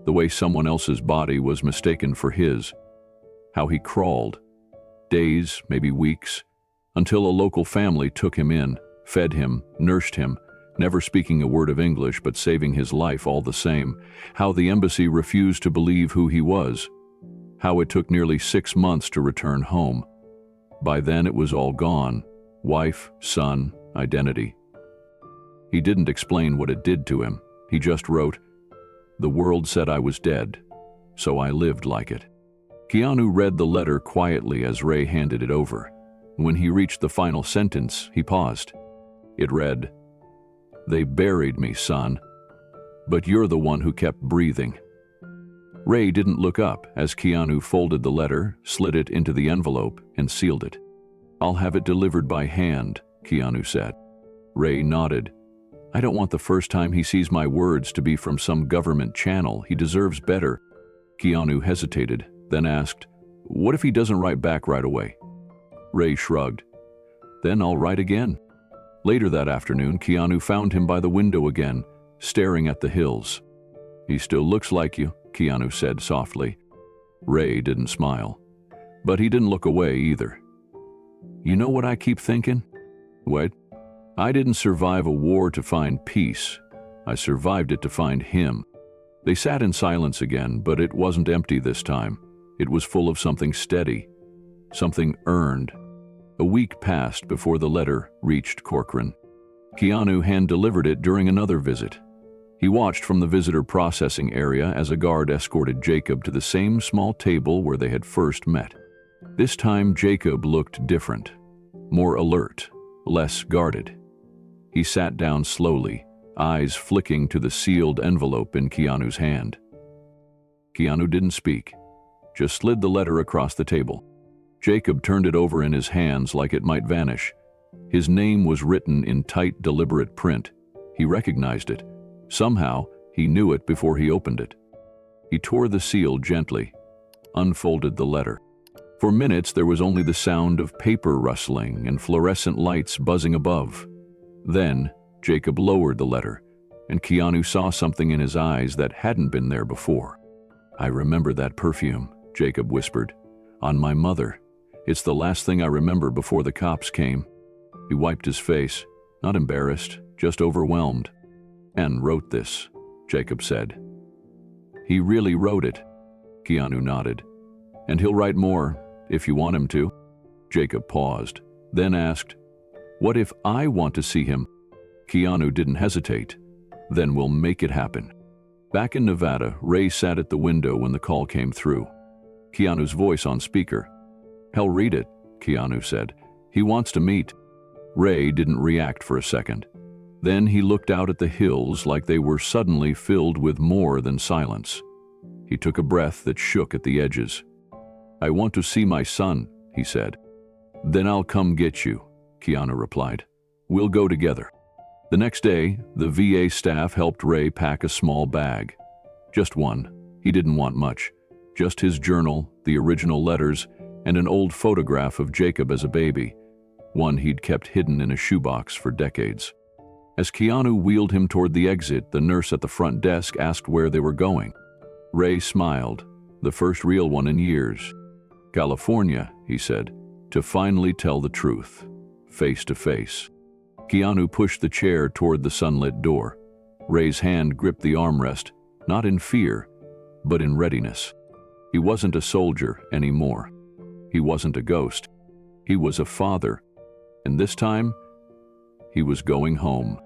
the way someone else's body was mistaken for his. How he crawled, days, maybe weeks, until a local family took him in, fed him, nursed him, never speaking a word of English but saving his life all the same. How the embassy refused to believe who he was. How it took nearly 6 months to return home. By then it was all gone. Wife, son, identity. He didn't explain what it did to him. He just wrote, "The world said I was dead, so I lived like it." Keanu read the letter quietly as Ray handed it over. When he reached the final sentence, he paused. It read, "They buried me, son, but you're the one who kept breathing." Ray didn't look up as Keanu folded the letter, slid it into the envelope, and sealed it. "I'll have it delivered by hand," Keanu said. Ray nodded. "I don't want the first time he sees my words to be from some government channel. He deserves better." Keanu hesitated, then asked, "What if he doesn't write back right away?" Ray shrugged. "Then I'll write again." Later that afternoon, Keanu found him by the window again, staring at the hills. "He still looks like you," Keanu said softly. Ray didn't smile, but he didn't look away either. "You know what I keep thinking?" "What?" "I didn't survive a war to find peace. I survived it to find him." They sat in silence again, but it wasn't empty this time. It was full of something steady, something earned, A week passed before the letter reached Corcoran. Keanu hand-delivered it during another visit. He watched from the visitor processing area as a guard escorted Jacob to the same small table where they had first met. This time, Jacob looked different, more alert, less guarded. He sat down slowly, eyes flicking to the sealed envelope in Keanu's hand. Keanu didn't speak, just slid the letter across the table. Jacob turned it over in his hands like it might vanish. His name was written in tight, deliberate print. He recognized it. Somehow, he knew it before he opened it. He tore the seal gently, unfolded the letter. For minutes, there was only the sound of paper rustling and fluorescent lights buzzing above. Then, Jacob lowered the letter, and Keanu saw something in his eyes that hadn't been there before. "I remember that perfume," Jacob whispered. "On my mother. It's the last thing I remember before the cops came." He wiped his face, not embarrassed, just overwhelmed. "And wrote this," Jacob said. "He really wrote it," Keanu nodded. "And he'll write more, if you want him to." Jacob paused, then asked, "What if I want to see him?" Keanu didn't hesitate. "Then we'll make it happen." Back in Nevada, Ray sat at the window when the call came through. Keanu's voice on speaker. "Hell, read it," Keanu said. "He wants to meet." Ray didn't react for a second. Then he looked out at the hills like they were suddenly filled with more than silence. He took a breath that shook at the edges. "I want to see my son," he said. "Then I'll come get you," Keanu replied. "We'll go together." The next day, the VA staff helped Ray pack a small bag. Just one. He didn't want much. Just his journal, the original letters, and an old photograph of Jacob as a baby, one he'd kept hidden in a shoebox for decades. As Keanu wheeled him toward the exit, the nurse at the front desk asked where they were going. Ray smiled, the first real one in years. "California," he said, "to finally tell the truth, face to face." Keanu pushed the chair toward the sunlit door. Ray's hand gripped the armrest, not in fear, but in readiness. He wasn't a soldier anymore. He wasn't a ghost. He was a father. And this time, he was going home,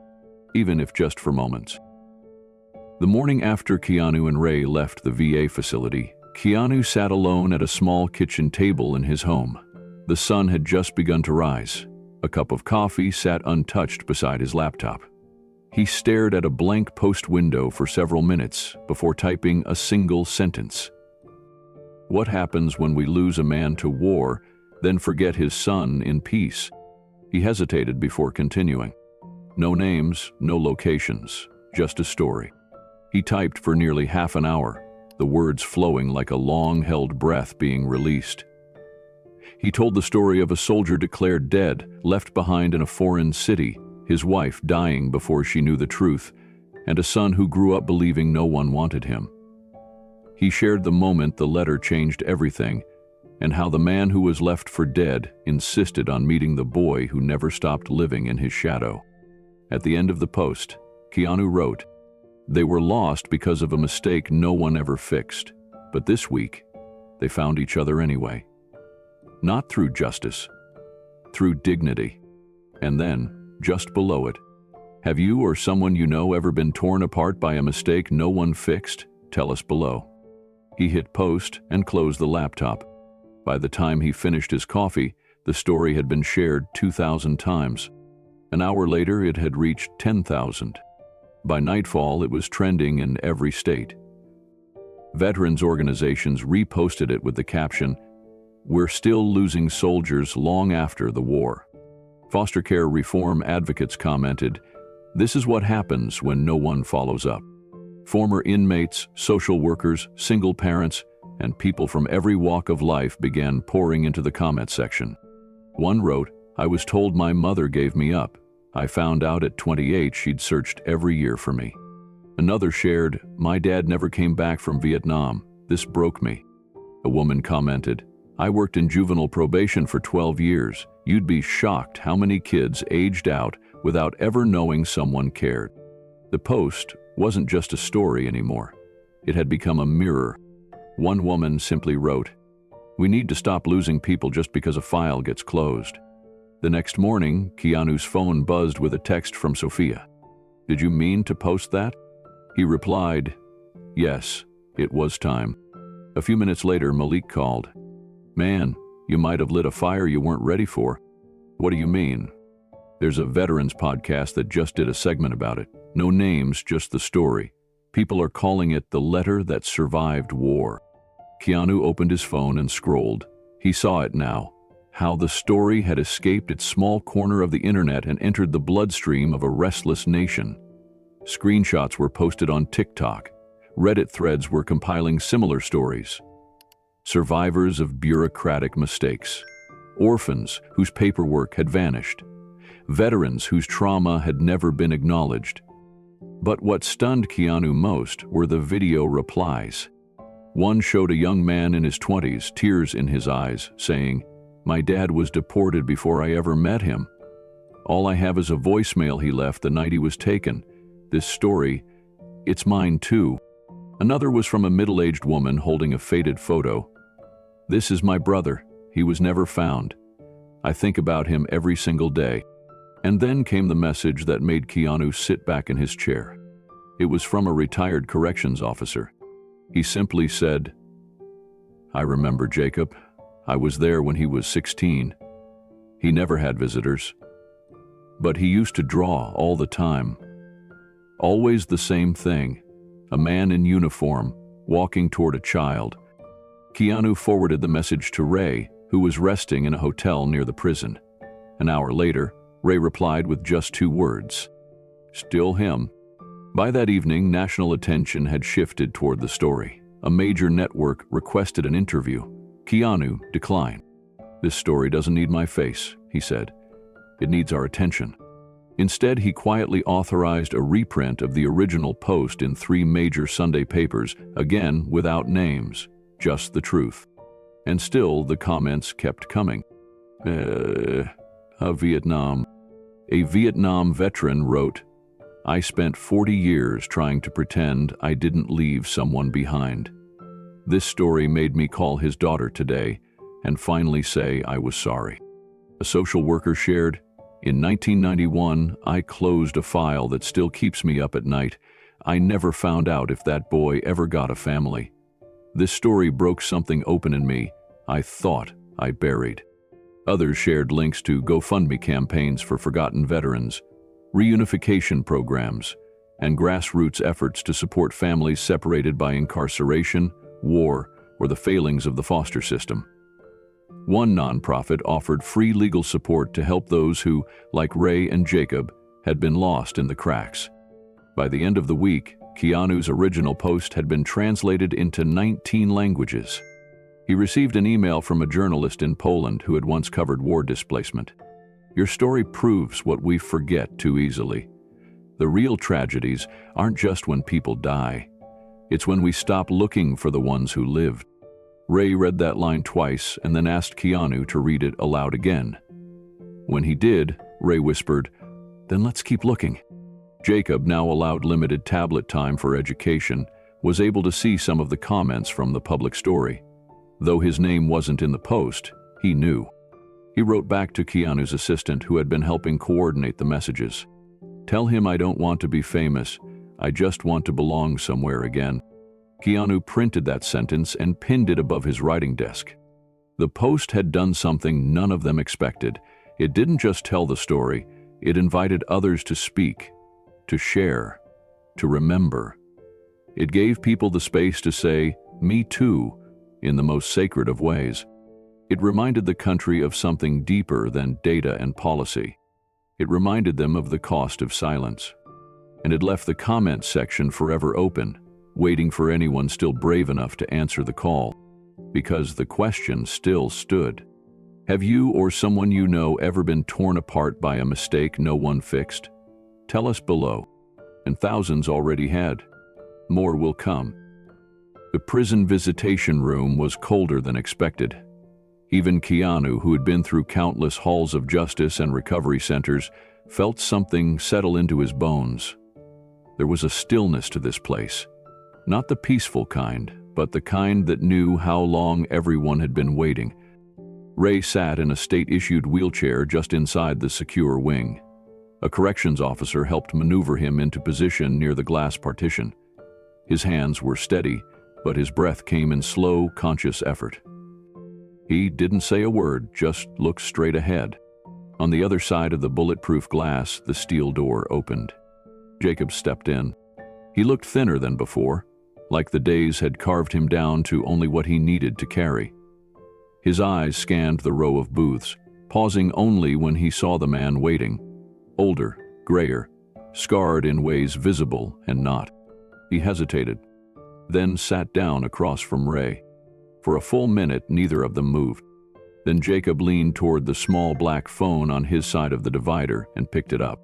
even if just for moments. The morning after Keanu and Ray left the VA facility, Keanu sat alone at a small kitchen table in his home. The sun had just begun to rise. A cup of coffee sat untouched beside his laptop. He stared at a blank post window for several minutes before typing a single sentence. "What happens when we lose a man to war, then forget his son in peace?" He hesitated before continuing. No names, no locations, just a story. He typed for nearly half an hour, the words flowing like a long-held breath being released. He told the story of a soldier declared dead, left behind in a foreign city, his wife dying before she knew the truth, and a son who grew up believing no one wanted him. He shared the moment the letter changed everything, and how the man who was left for dead insisted on meeting the boy who never stopped living in his shadow. At the end of the post, Keanu wrote, "They were lost because of a mistake no one ever fixed, but this week, they found each other anyway. Not through justice, through dignity." And then, just below it, "Have you or someone you know ever been torn apart by a mistake no one fixed? Tell us below." He hit post and closed the laptop. By the time he finished his coffee, the story had been shared 2,000 times. An hour later, it had reached 10,000. By nightfall, it was trending in every state. Veterans organizations reposted it with the caption, "We're still losing soldiers long after the war." Foster care reform advocates commented, "This is what happens when no one follows up." Former inmates, social workers, single parents, and people from every walk of life began pouring into the comment section. One wrote, "I was told my mother gave me up. I found out at 28 she'd searched every year for me." Another shared, "My dad never came back from Vietnam. This broke me." A woman commented, "I worked in juvenile probation for 12 years. You'd be shocked how many kids aged out without ever knowing someone cared." The post wasn't just a story anymore. It had become a mirror. One woman simply wrote, "We need to stop losing people just because a file gets closed." The next morning, Keanu's phone buzzed with a text from Sophia. "Did you mean to post that?" He replied, "Yes, it was time." A few minutes later, Malik called. "Man, you might have lit a fire you weren't ready for." "What do you mean?" "There's a veterans podcast that just did a segment about it. No names, just the story. People are calling it the letter that survived war." Keanu opened his phone and scrolled. He saw it now. How the story had escaped its small corner of the internet and entered the bloodstream of a restless nation. Screenshots were posted on TikTok. Reddit threads were compiling similar stories. Survivors of bureaucratic mistakes. Orphans whose paperwork had vanished. Veterans whose trauma had never been acknowledged. But what stunned Keanu most were the video replies. One showed a young man in his 20s, tears in his eyes, saying, "My dad was deported before I ever met him. All I have is a voicemail he left the night he was taken. This story, it's mine too." Another was from a middle-aged woman holding a faded photo. "This is my brother. He was never found. I think about him every single day." And then came the message that made Keanu sit back in his chair. It was from a retired corrections officer. He simply said, "I remember Jacob. I was there when he was 16. He never had visitors. But he used to draw all the time. Always the same thing, a man in uniform, walking toward a child." Keanu forwarded the message to Ray, who was resting in a hotel near the prison. An hour later, Ray replied with just 2 words, "Still him." By that evening, national attention had shifted toward the story. A major network requested an interview. Keanu declined. "This story doesn't need my face," he said. "It needs our attention." Instead, he quietly authorized a reprint of the original post in 3 major Sunday papers, again without names, just the truth. And still, the comments kept coming. A Vietnam veteran wrote, "I spent 40 years trying to pretend I didn't leave someone behind. This story made me call his daughter today and finally say I was sorry." A social worker shared, "In 1991, I closed a file that still keeps me up at night. I never found out if that boy ever got a family. This story broke something open in me I thought I buried." Others shared links to GoFundMe campaigns for forgotten veterans, reunification programs, and grassroots efforts to support families separated by incarceration, war, or the failings of the foster system. One nonprofit offered free legal support to help those who, like Ray and Jacob, had been lost in the cracks. By the end of the week, Keanu's original post had been translated into 19 languages. He received an email from a journalist in Poland who had once covered war displacement. "Your story proves what we forget too easily. The real tragedies aren't just when people die. It's when we stop looking for the ones who lived." Ray read that line twice and then asked Keanu to read it aloud again. When he did, Ray whispered, "Then let's keep looking." Jacob, now allowed limited tablet time for education, was able to see some of the comments from the public story. Though his name wasn't in the post, he knew. He wrote back to Keanu's assistant, who had been helping coordinate the messages. "Tell him I don't want to be famous. I just want to belong somewhere again." Keanu printed that sentence and pinned it above his writing desk. The post had done something none of them expected. It didn't just tell the story, it invited others to speak, to share, to remember. It gave people the space to say, "Me too," in the most sacred of ways. It reminded the country of something deeper than data and policy. It reminded them of the cost of silence. And it left the comments section forever open, waiting for anyone still brave enough to answer the call. Because the question still stood. Have you or someone you know ever been torn apart by a mistake no one fixed? Tell us below. And thousands already had. More will come. The prison visitation room was colder than expected. Even Keanu, who had been through countless halls of justice and recovery centers, felt something settle into his bones. There was a stillness to this place. Not the peaceful kind, but the kind that knew how long everyone had been waiting. Ray sat in a state-issued wheelchair just inside the secure wing. A corrections officer helped maneuver him into position near the glass partition. His hands were steady, but his breath came in slow, conscious effort. He didn't say a word, just looked straight ahead. On the other side of the bulletproof glass, the steel door opened. Jacob stepped in. He looked thinner than before, like the days had carved him down to only what he needed to carry. His eyes scanned the row of booths, pausing only when he saw the man waiting. Older, grayer, scarred in ways visible and not. He hesitated, then sat down across from Ray. For a full minute, neither of them moved. Then Jacob leaned toward the small black phone on his side of the divider and picked it up.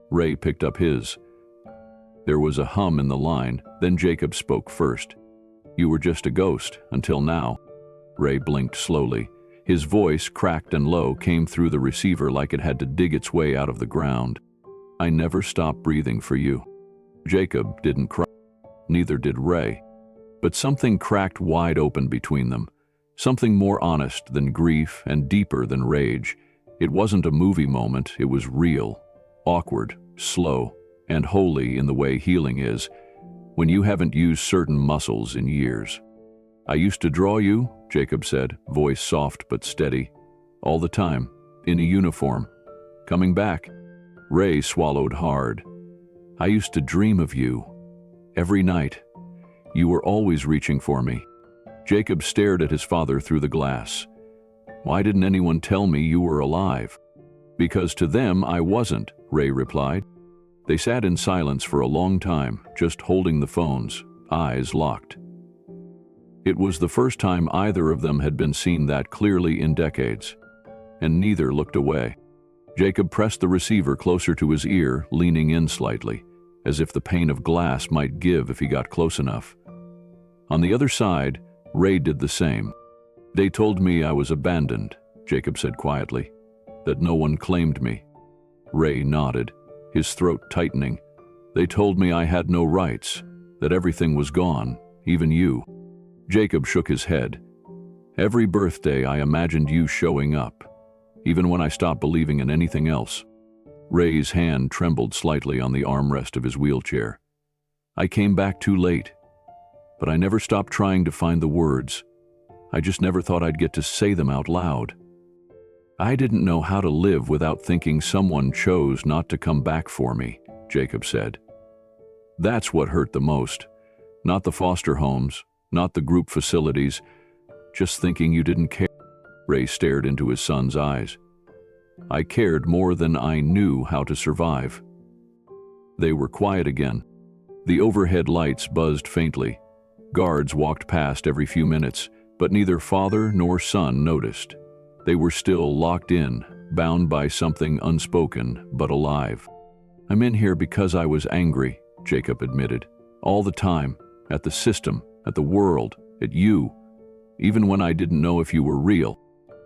Ray picked up his. There was a hum in the line, then Jacob spoke first. "You were just a ghost, until now." Ray blinked slowly. His voice, cracked and low, came through the receiver like it had to dig its way out of the ground. "I never stopped breathing for you." Jacob didn't cry. Neither did Ray. But something cracked wide open between them. Something more honest than grief and deeper than rage. It wasn't a movie moment, it was real, awkward, slow, and holy in the way healing is, when you haven't used certain muscles in years. "I used to draw you," Jacob said, voice soft but steady. "All the time, in a uniform. Coming back." Ray swallowed hard. "I used to dream of you. Every night. You were always reaching for me." Jacob stared at his father through the glass. "Why didn't anyone tell me you were alive?" "Because to them I wasn't," Ray replied. They sat in silence for a long time, just holding the phones, eyes locked. It was the first time either of them had been seen that clearly in decades, and neither looked away. Jacob pressed the receiver closer to his ear, leaning in slightly, as if the pane of glass might give if he got close enough. On the other side, Ray did the same. "They told me I was abandoned," Jacob said quietly, "that no one claimed me." Ray nodded, his throat tightening. "They told me I had no rights, that everything was gone, even you." Jacob shook his head. "Every birthday I imagined you showing up, even when I stopped believing in anything else." Ray's hand trembled slightly on the armrest of his wheelchair. "I came back too late, but I never stopped trying to find the words. I just never thought I'd get to say them out loud. I didn't know how to live without thinking someone chose not to come back for me," Jacob said. "That's what hurt the most. Not the foster homes, not the group facilities, just thinking you didn't care." Ray stared into his son's eyes. "I cared more than I knew how to survive." They were quiet again. The overhead lights buzzed faintly. Guards walked past every few minutes, but neither father nor son noticed. They were still locked in, bound by something unspoken but alive. "I'm in here because I was angry," Jacob admitted. "All the time, at the system, at the world, at you, even when I didn't know if you were real."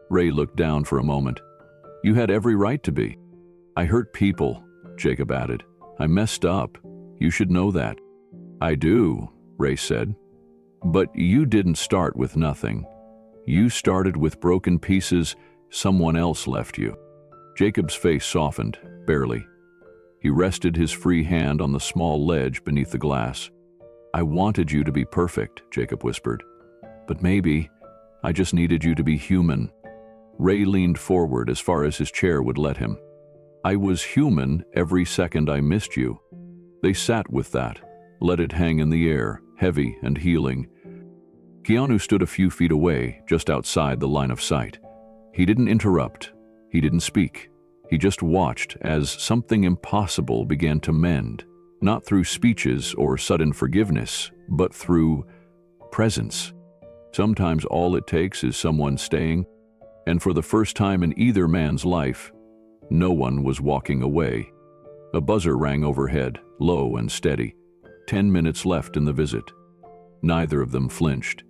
Ray looked down for a moment. "You had every right to be." "I hurt people," Jacob added. "I messed up. You should know that." "I do," Ray said. "But you didn't start with nothing. You started with broken pieces someone else left you." Jacob's face softened, barely. He rested his free hand on the small ledge beneath the glass. "I wanted you to be perfect," Jacob whispered. "But maybe I just needed you to be human." Ray leaned forward as far as his chair would let him. "I was human every second I missed you." They sat with that, let it hang in the air, heavy and healing. Keanu stood a few feet away, just outside the line of sight. He didn't interrupt. He didn't speak. He just watched as something impossible began to mend, not through speeches or sudden forgiveness, but through presence. Sometimes all it takes is someone staying, and for the first time in either man's life, no one was walking away. A buzzer rang overhead, low and steady. 10 minutes left in the visit. Neither of them flinched.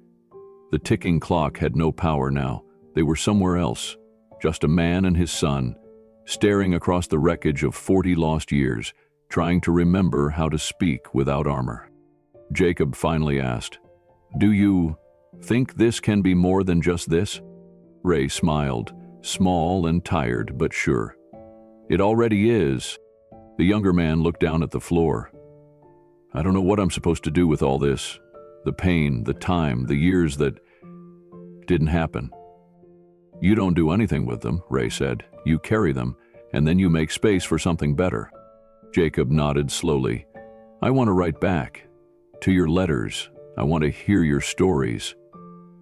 The ticking clock had no power now. They were somewhere else, just a man and his son, staring across the wreckage of 40 lost years, trying to remember how to speak without armor. Jacob finally asked, "Do you think this can be more than just this?" Ray smiled, small and tired but sure. It already is. The younger man looked down at the floor. I don't know what I'm supposed to do with all this. The pain, the time, the years that didn't happen. You don't do anything with them, Ray said. You carry them, and then you make space for something better. Jacob nodded slowly. I want to write back. To your letters. I want to hear your stories.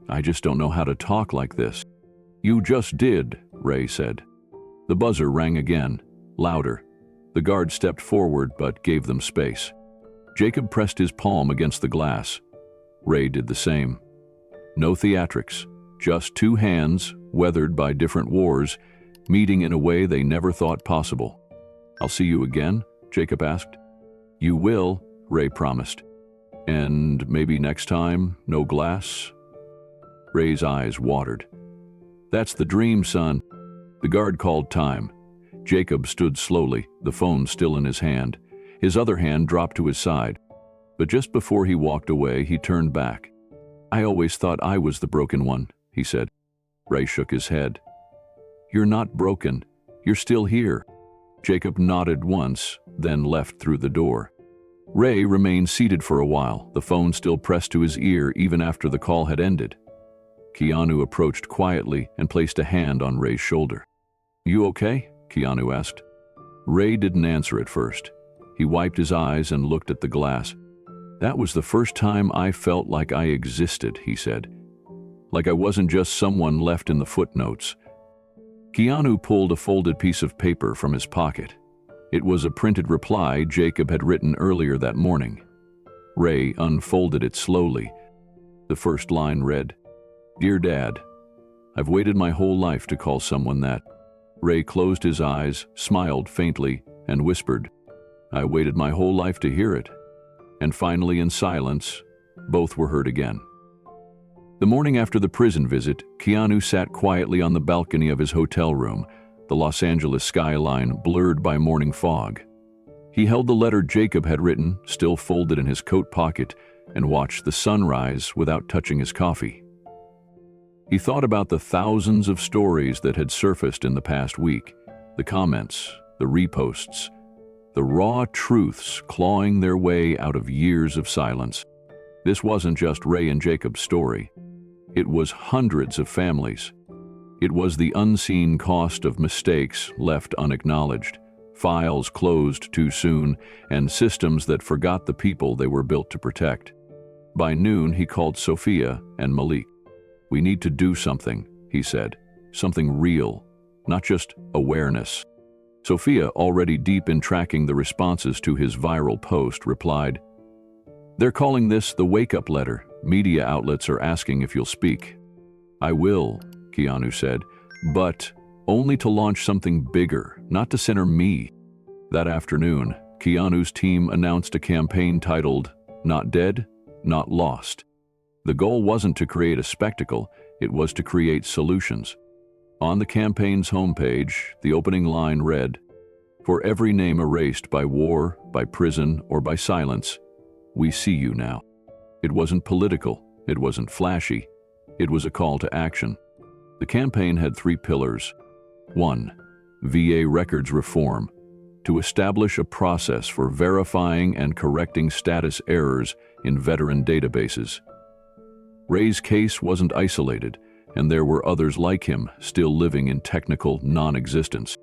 I just don't know how to talk like this. You just did, Ray said. The buzzer rang again, louder. The guard stepped forward but gave them space. Jacob pressed his palm against the glass. Ray did the same. No theatrics, just two hands, weathered by different wars, meeting in a way they never thought possible. I'll see you again? Jacob asked. You will, Ray promised. And maybe next time, no glass? Ray's eyes watered. That's the dream, son. The guard called time. Jacob stood slowly, the phone still in his hand. His other hand dropped to his side. But just before he walked away, he turned back. I always thought I was the broken one, he said. Ray shook his head. You're not broken. You're still here. Jacob nodded once, then left through the door. Ray remained seated for a while, the phone still pressed to his ear even after the call had ended. Keanu approached quietly and placed a hand on Ray's shoulder. You okay? Keanu asked. Ray didn't answer at first. He wiped his eyes and looked at the glass. That was the first time I felt like I existed, he said. Like I wasn't just someone left in the footnotes. Keanu pulled a folded piece of paper from his pocket. It was a printed reply Jacob had written earlier that morning. Ray unfolded it slowly. The first line read, Dear Dad, I've waited my whole life to call someone that. Ray closed his eyes, smiled faintly, and whispered, I waited my whole life to hear it. And finally, in silence, both were heard again. The morning after the prison visit, Keanu sat quietly on the balcony of his hotel room, the Los Angeles skyline blurred by morning fog. He held the letter Jacob had written, still folded in his coat pocket, and watched the sunrise without touching his coffee. He thought about the thousands of stories that had surfaced in the past week, the comments, the reposts, the raw truths clawing their way out of years of silence. This wasn't just Ray and Jacob's story. It was hundreds of families. It was the unseen cost of mistakes left unacknowledged, files closed too soon, and systems that forgot the people they were built to protect. By noon, he called Sophia and Malik. We need to do something, he said. Something real, not just awareness. Sophia, already deep in tracking the responses to his viral post, replied, They're calling this the wake-up letter. Media outlets are asking if you'll speak. I will, Keanu said, but only to launch something bigger, not to center me. That afternoon, Keanu's team announced a campaign titled, Not Dead, Not Lost. The goal wasn't to create a spectacle, it was to create solutions. On the campaign's homepage, the opening line read, For every name erased by war, by prison, or by silence, we see you now. It wasn't political, it wasn't flashy, it was a call to action. The campaign had 3 pillars. 1. VA records reform, to establish a process for verifying and correcting status errors in veteran databases. Ray's case wasn't isolated, and there were others like him still living in technical non-existence.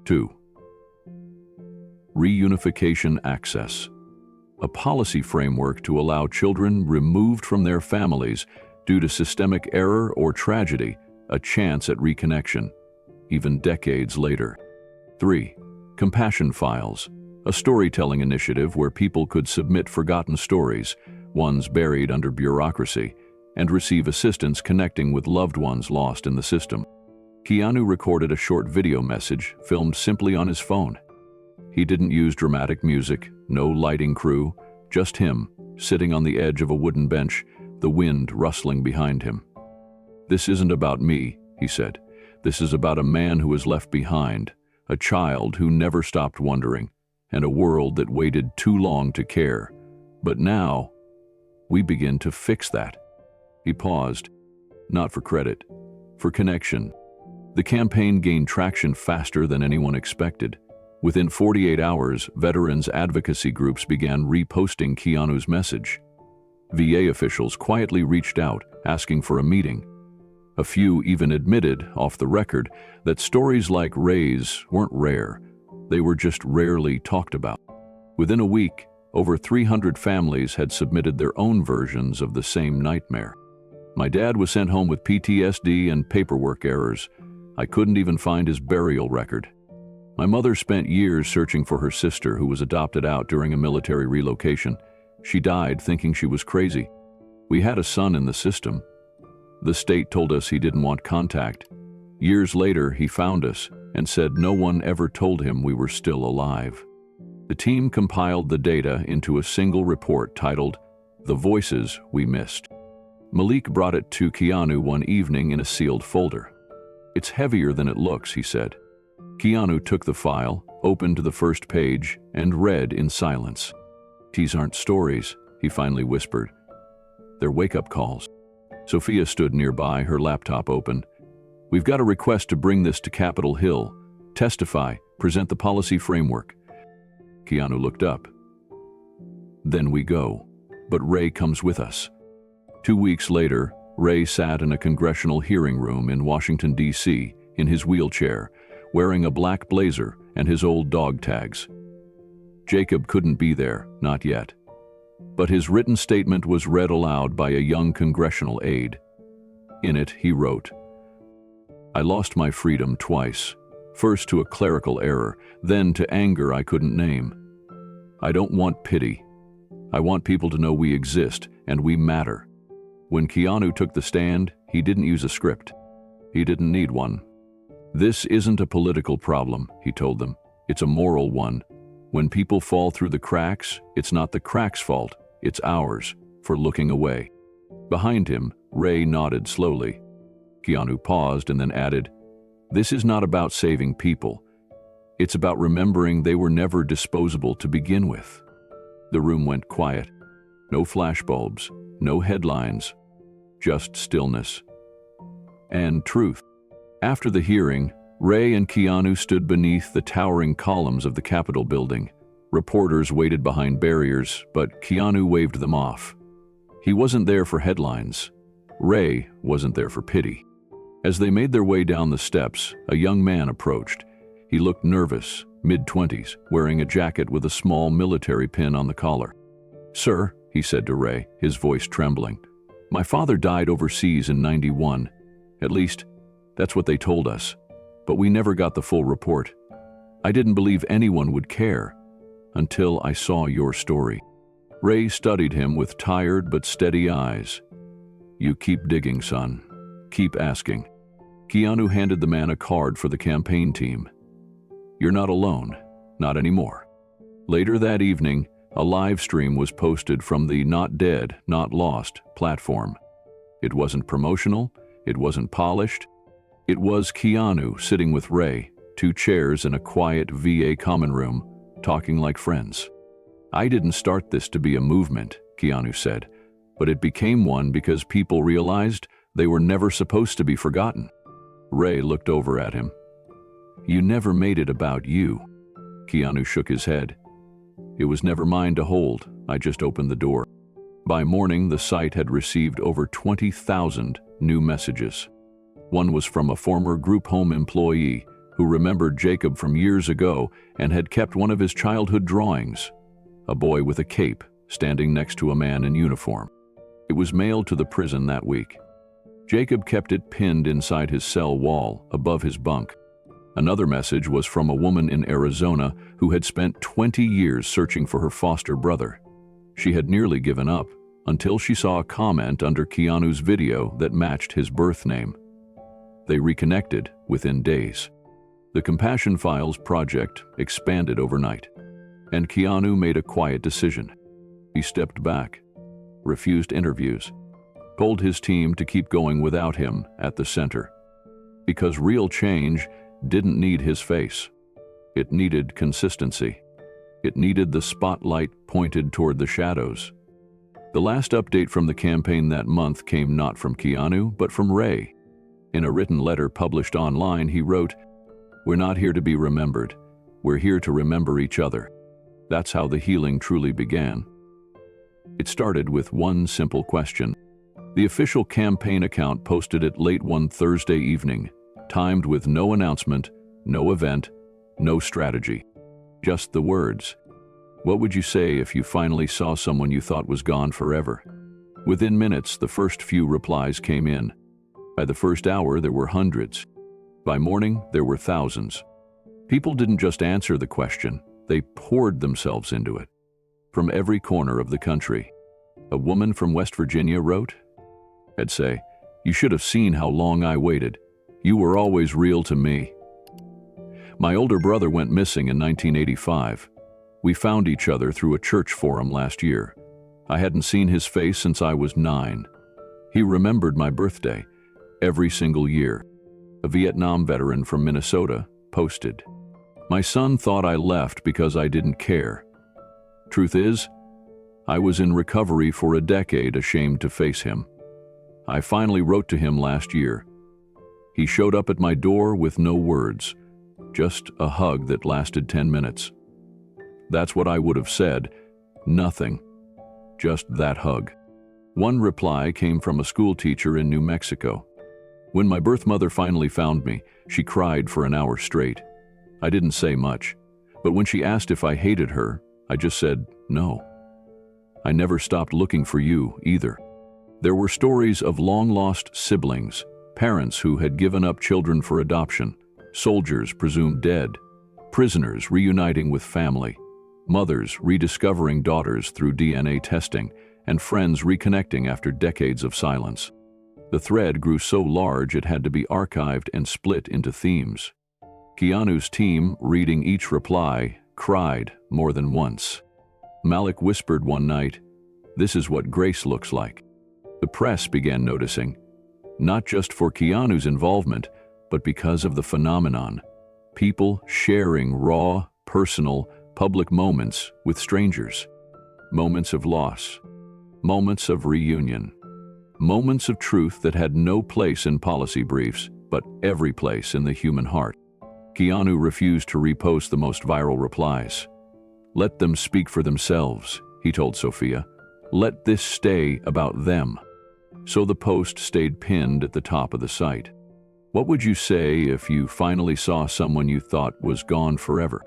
2. Reunification access, a policy framework to allow children removed from their families due to systemic error or tragedy a chance at reconnection, even decades later. 3. Compassion Files, a storytelling initiative where people could submit forgotten stories, ones buried under bureaucracy, and receive assistance connecting with loved ones lost in the system. Keanu recorded a short video message filmed simply on his phone. He didn't use dramatic music, no lighting crew, just him, sitting on the edge of a wooden bench, the wind rustling behind him. This isn't about me, he said. This is about a man who was left behind, a child who never stopped wondering, and a world that waited too long to care. But now, we begin to fix that. He paused, not for credit, for connection. The campaign gained traction faster than anyone expected. Within 48 hours, veterans advocacy groups began reposting Keanu's message. VA officials quietly reached out, asking for a meeting. A few even admitted, off the record, that stories like Ray's weren't rare. They were just rarely talked about. Within a week, over 300 families had submitted their own versions of the same nightmare. My dad was sent home with PTSD and paperwork errors. I couldn't even find his burial record. My mother spent years searching for her sister who was adopted out during a military relocation. She died thinking she was crazy. We had a son in the system. The state told us he didn't want contact. Years later, he found us and said no one ever told him we were still alive. The team compiled the data into a single report titled, "The Voices We Missed." Malik brought it to Keanu one evening in a sealed folder. "It's heavier than it looks," he said. Keanu took the file, opened the first page, and read in silence. "These aren't stories," he finally whispered. "They're wake-up calls." Sophia stood nearby, her laptop open. "We've got a request to bring this to Capitol Hill. Testify, present the policy framework." Keanu looked up. "Then we go, but Ray comes with us." 2 weeks later, Ray sat in a congressional hearing room in Washington, D.C., in his wheelchair, wearing a black blazer and his old dog tags. Jacob couldn't be there, not yet. But his written statement was read aloud by a young congressional aide. In it, he wrote, "I lost my freedom twice, first to a clerical error, then to anger I couldn't name. I don't want pity. I want people to know we exist and we matter." When Keanu took the stand, he didn't use a script. He didn't need one. "This isn't a political problem," he told them. "It's a moral one. When people fall through the cracks, it's not the cracks' fault, it's ours, for looking away." Behind him, Ray nodded slowly. Keanu paused and then added, "This is not about saving people. It's about remembering they were never disposable to begin with." The room went quiet. No flashbulbs, no headlines, just stillness and truth. After the hearing, Ray and Keanu stood beneath the towering columns of the Capitol building. Reporters waited behind barriers, but Keanu waved them off. He wasn't there for headlines. Ray wasn't there for pity. As they made their way down the steps, a young man approached. He looked nervous, mid-20s, wearing a jacket with a small military pin on the collar. "Sir," he said to Ray, his voice trembling, "my father died overseas in '91. At least, that's what they told us. But we never got the full report. I didn't believe anyone would care until I saw your story." Ray studied him with tired but steady eyes. "You keep digging, son. Keep asking." Keanu handed the man a card for the campaign team. "You're not alone. Not anymore." Later that evening, a live stream was posted from the Not Dead, Not Lost platform. It wasn't promotional, it wasn't polished. It was Keanu sitting with Ray, 2 chairs in a quiet VA common room, talking like friends. "I didn't start this to be a movement," Keanu said, "but it became one because people realized they were never supposed to be forgotten." Ray looked over at him. "You never made it about you." Keanu shook his head. "It was never mine to hold. I just opened the door." By morning, the site had received over 20,000 new messages. One was from a former group home employee who remembered Jacob from years ago and had kept one of his childhood drawings, a boy with a cape standing next to a man in uniform. It was mailed to the prison that week. Jacob kept it pinned inside his cell wall, above his bunk. Another message was from a woman in Arizona who had spent 20 years searching for her foster brother. She had nearly given up until she saw a comment under Keanu's video that matched his birth name. They reconnected within days. The Compassion Files project expanded overnight, and Keanu made a quiet decision. He stepped back, refused interviews, told his team to keep going without him at the center. Because real change didn't need his face. It needed consistency. It needed the spotlight pointed toward the shadows. The last update from the campaign that month came not from Keanu, but from Ray. In a written letter published online, he wrote, "We're not here to be remembered. We're here to remember each other." That's how the healing truly began. It started with one simple question. The official campaign account posted it late one Thursday evening, timed with no announcement, no event, no strategy. Just the words. What would you say if you finally saw someone you thought was gone forever? Within minutes, the first few replies came in. By the first hour, there were hundreds. By morning, there were thousands. People didn't just answer the question, they poured themselves into it. From every corner of the country. A woman from West Virginia wrote, I'd say, "You should have seen how long I waited. You were always real to me." My older brother went missing in 1985. We found each other through a church forum last year. I hadn't seen his face since I was 9. He remembered my birthday every single year. A Vietnam veteran from Minnesota posted, "My son thought I left because I didn't care. Truth is, I was in recovery for a decade, ashamed to face him. I finally wrote to him last year. He showed up at my door with no words, just a hug that lasted 10 minutes. That's what I would have said, nothing, just that hug." One reply came from a school teacher in New Mexico. "When my birth mother finally found me, she cried for an hour straight. I didn't say much, but when she asked if I hated her, I just said, no. I never stopped looking for you either." There were stories of long-lost siblings, parents who had given up children for adoption, soldiers presumed dead, prisoners reuniting with family, mothers rediscovering daughters through DNA testing, and friends reconnecting after decades of silence. The thread grew so large it had to be archived and split into themes. Keanu's team, reading each reply, cried more than once. Malik whispered one night, "This is what grace looks like." The press began noticing, not just for Keanu's involvement, but because of the phenomenon. People sharing raw, personal, public moments with strangers. Moments of loss. Moments of reunion. Moments of truth that had no place in policy briefs, but every place in the human heart. Keanu refused to repost the most viral replies. "Let them speak for themselves," he told Sophia. "Let this stay about them." So the post stayed pinned at the top of the site. What would you say if you finally saw someone you thought was gone forever?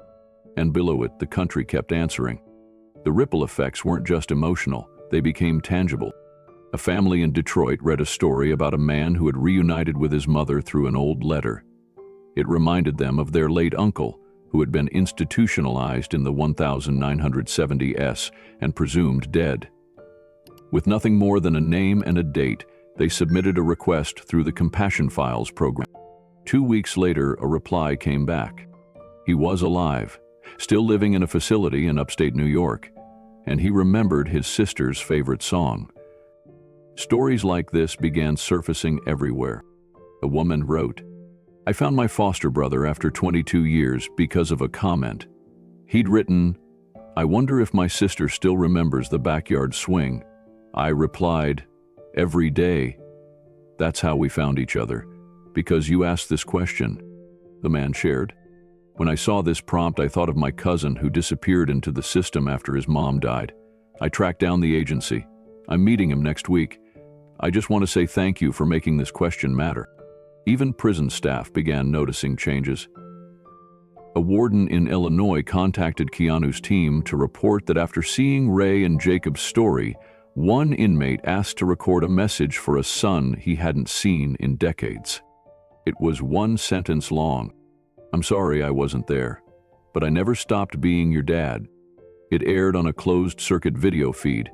And below it, the country kept answering. The ripple effects weren't just emotional, they became tangible. A family in Detroit read a story about a man who had reunited with his mother through an old letter. It reminded them of their late uncle, who had been institutionalized in the 1970s and presumed dead. With nothing more than a name and a date, they submitted a request through the Compassion Files program. 2 weeks later, a reply came back. He was alive, still living in a facility in upstate New York, and he remembered his sister's favorite song. Stories like this began surfacing everywhere. A woman wrote, "I found my foster brother after 22 years because of a comment. He'd written, 'I wonder if my sister still remembers the backyard swing.' I replied, 'Every day.' That's how we found each other, because you asked this question," the man shared. "When I saw this prompt, I thought of my cousin who disappeared into the system after his mom died. I tracked down the agency. I'm meeting him next week. I just want to say thank you for making this question matter." Even prison staff began noticing changes. A warden in Illinois contacted Keanu's team to report that after seeing Ray and Jacob's story, one inmate asked to record a message for a son he hadn't seen in decades. It was one sentence long. "I'm sorry I wasn't there, but I never stopped being your dad." It aired on a closed-circuit video feed.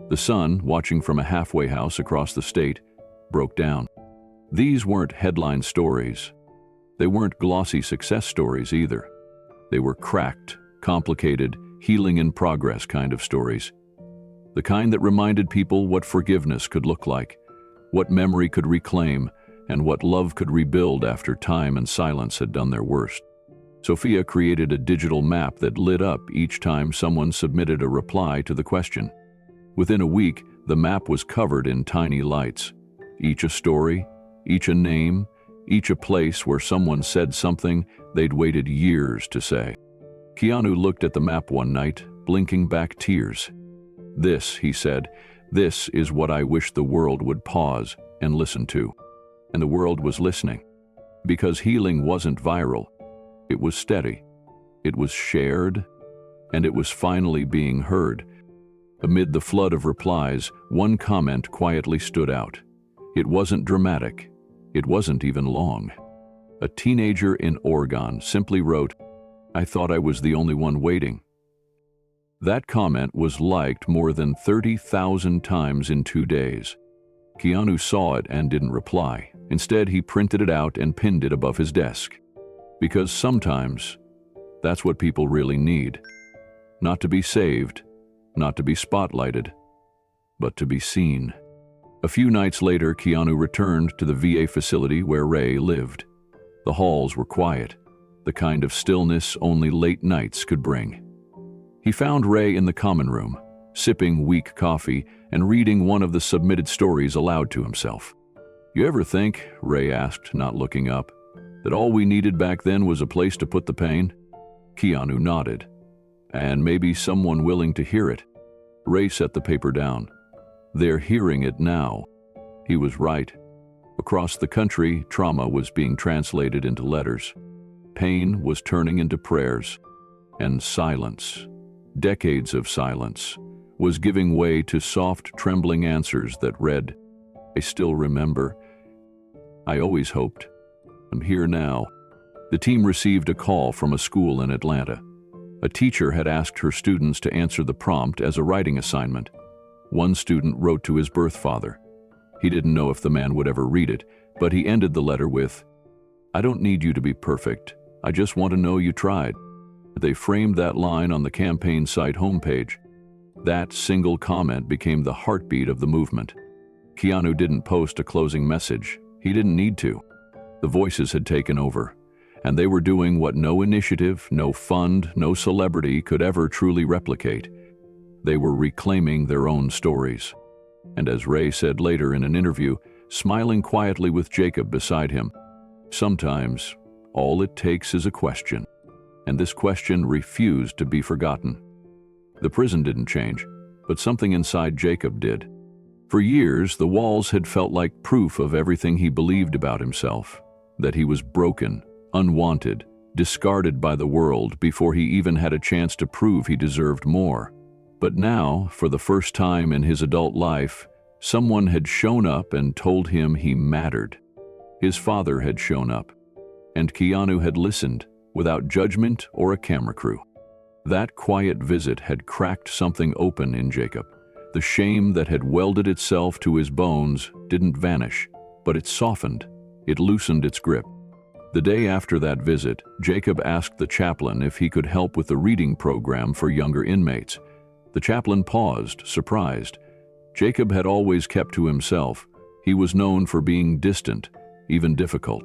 The son, watching from a halfway house across the state, broke down. These weren't headline stories. They weren't glossy success stories either. They were cracked, complicated, healing-in-progress kind of stories. The kind that reminded people what forgiveness could look like, what memory could reclaim, and what love could rebuild after time and silence had done their worst. Sophia created a digital map that lit up each time someone submitted a reply to the question. Within a week, the map was covered in tiny lights, each a story, each a name, each a place where someone said something they'd waited years to say. Keanu looked at the map one night, blinking back tears. "This," he said, "this is what I wish the world would pause and listen to." And the world was listening. Because healing wasn't viral. It was steady. It was shared. And it was finally being heard. Amid the flood of replies, one comment quietly stood out. It wasn't dramatic. It wasn't even long. A teenager in Oregon simply wrote, "I thought I was the only one waiting." That comment was liked more than 30,000 times in 2 days. Keanu saw it and didn't reply. Instead, he printed it out and pinned it above his desk. Because sometimes, that's what people really need. Not to be saved, not to be spotlighted, but to be seen. A few nights later, Keanu returned to the VA facility where Ray lived. The halls were quiet, the kind of stillness only late nights could bring. He found Ray in the common room, sipping weak coffee and reading one of the submitted stories aloud to himself. "You ever think," Ray asked, not looking up, "that all we needed back then was a place to put the pain?" Keanu nodded. "And maybe someone willing to hear it." Ray set the paper down. "They're hearing it now." He was right. Across the country, trauma was being translated into letters. Pain was turning into prayers. And silence, decades of silence, was giving way to soft, trembling answers that read, "I still remember. I always hoped. I'm here now." The team received a call from a school in Atlanta. A teacher had asked her students to answer the prompt as a writing assignment. One student wrote to his birth father. He didn't know if the man would ever read it, but he ended the letter with, "I don't need you to be perfect. I just want to know you tried." They framed that line on the campaign site homepage. That single comment became the heartbeat of the movement. Keanu didn't post a closing message. He didn't need to. The voices had taken over, and they were doing what no initiative, no fund, no celebrity could ever truly replicate. They were reclaiming their own stories. And as Ray said later in an interview, smiling quietly with Jacob beside him, "Sometimes, all it takes is a question." And this question refused to be forgotten. The prison didn't change, but something inside Jacob did. For years, the walls had felt like proof of everything he believed about himself, that he was broken, unwanted, discarded by the world before he even had a chance to prove he deserved more. But now, for the first time in his adult life, someone had shown up and told him he mattered. His father had shown up, and Keanu had listened, without judgment or a camera crew. That quiet visit had cracked something open in Jacob. The shame that had welded itself to his bones didn't vanish, but it softened. It loosened its grip. The day after that visit, Jacob asked the chaplain if he could help with the reading program for younger inmates. The chaplain paused, surprised. Jacob had always kept to himself. He was known for being distant, even difficult.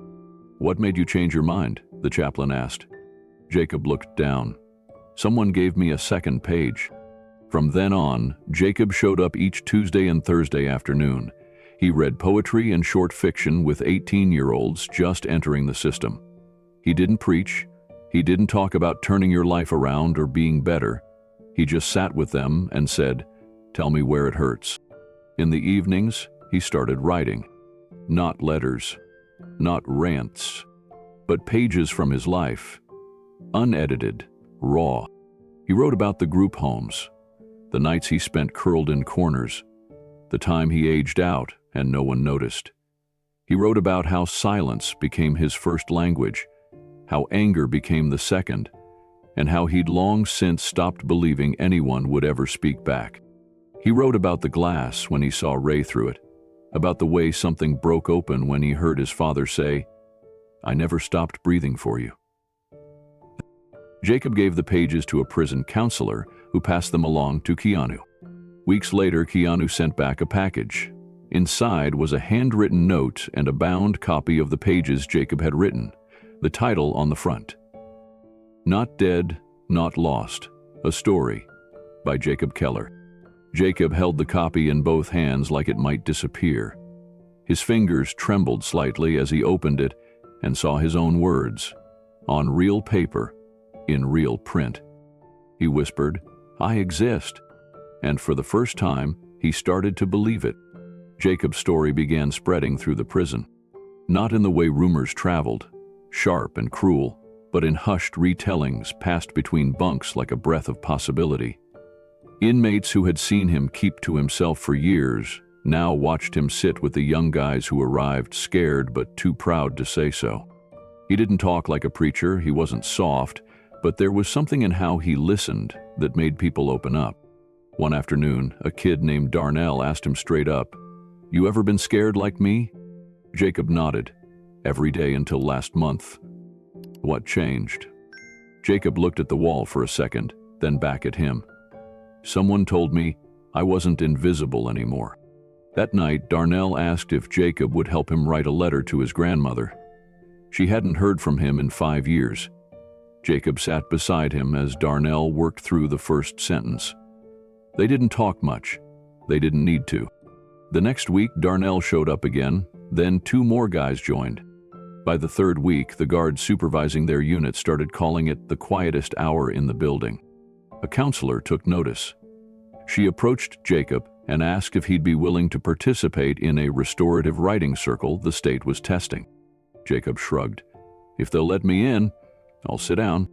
"What made you change your mind?" the chaplain asked. Jacob looked down. "Someone gave me a second page." From then on, Jacob showed up each Tuesday and Thursday afternoon. He read poetry and short fiction with 18-year-olds just entering the system. He didn't preach. He didn't talk about turning your life around or being better. He just sat with them and said, "Tell me where it hurts." In the evenings, he started writing. Not letters, not rants, but pages from his life. Unedited, raw. He wrote about the group homes, the nights he spent curled in corners, the time he aged out and no one noticed. He wrote about how silence became his first language, how anger became the second, and how he'd long since stopped believing anyone would ever speak back. He wrote about the glass when he saw Ray through it, about the way something broke open when he heard his father say, "I never stopped breathing for you." Jacob gave the pages to a prison counselor who passed them along to Keanu. Weeks later, Keanu sent back a package. Inside was a handwritten note and a bound copy of the pages Jacob had written, the title on the front. Not Dead, Not Lost, A Story, by Jacob Keller. Jacob held the copy in both hands like it might disappear. His fingers trembled slightly as he opened it, and saw his own words, on real paper, in real print. He whispered, "I exist." And for the first time, he started to believe it. Jacob's story began spreading through the prison. Not in the way rumors traveled, sharp and cruel, but in hushed retellings passed between bunks like a breath of possibility. Inmates who had seen him keep to himself for years now watched him sit with the young guys who arrived, scared but too proud to say so. He didn't talk like a preacher, he wasn't soft, but there was something in how he listened that made people open up. One afternoon, a kid named Darnell asked him straight up, "You ever been scared like me?" Jacob nodded. "Every day until last month." What changed? Jacob looked at the wall for a second, then back at him. "Someone told me I wasn't invisible anymore." That night, Darnell asked if Jacob would help him write a letter to his grandmother. She hadn't heard from him in 5 years. Jacob sat beside him as Darnell worked through the first sentence. They didn't talk much. They didn't need to. The next week, Darnell showed up again, then 2 more guys joined. By the 3rd week, the guards supervising their unit started calling it the quietest hour in the building. A counselor took notice. She approached Jacob and asked if he'd be willing to participate in a restorative writing circle the state was testing. Jacob shrugged. "If they'll let me in, I'll sit down."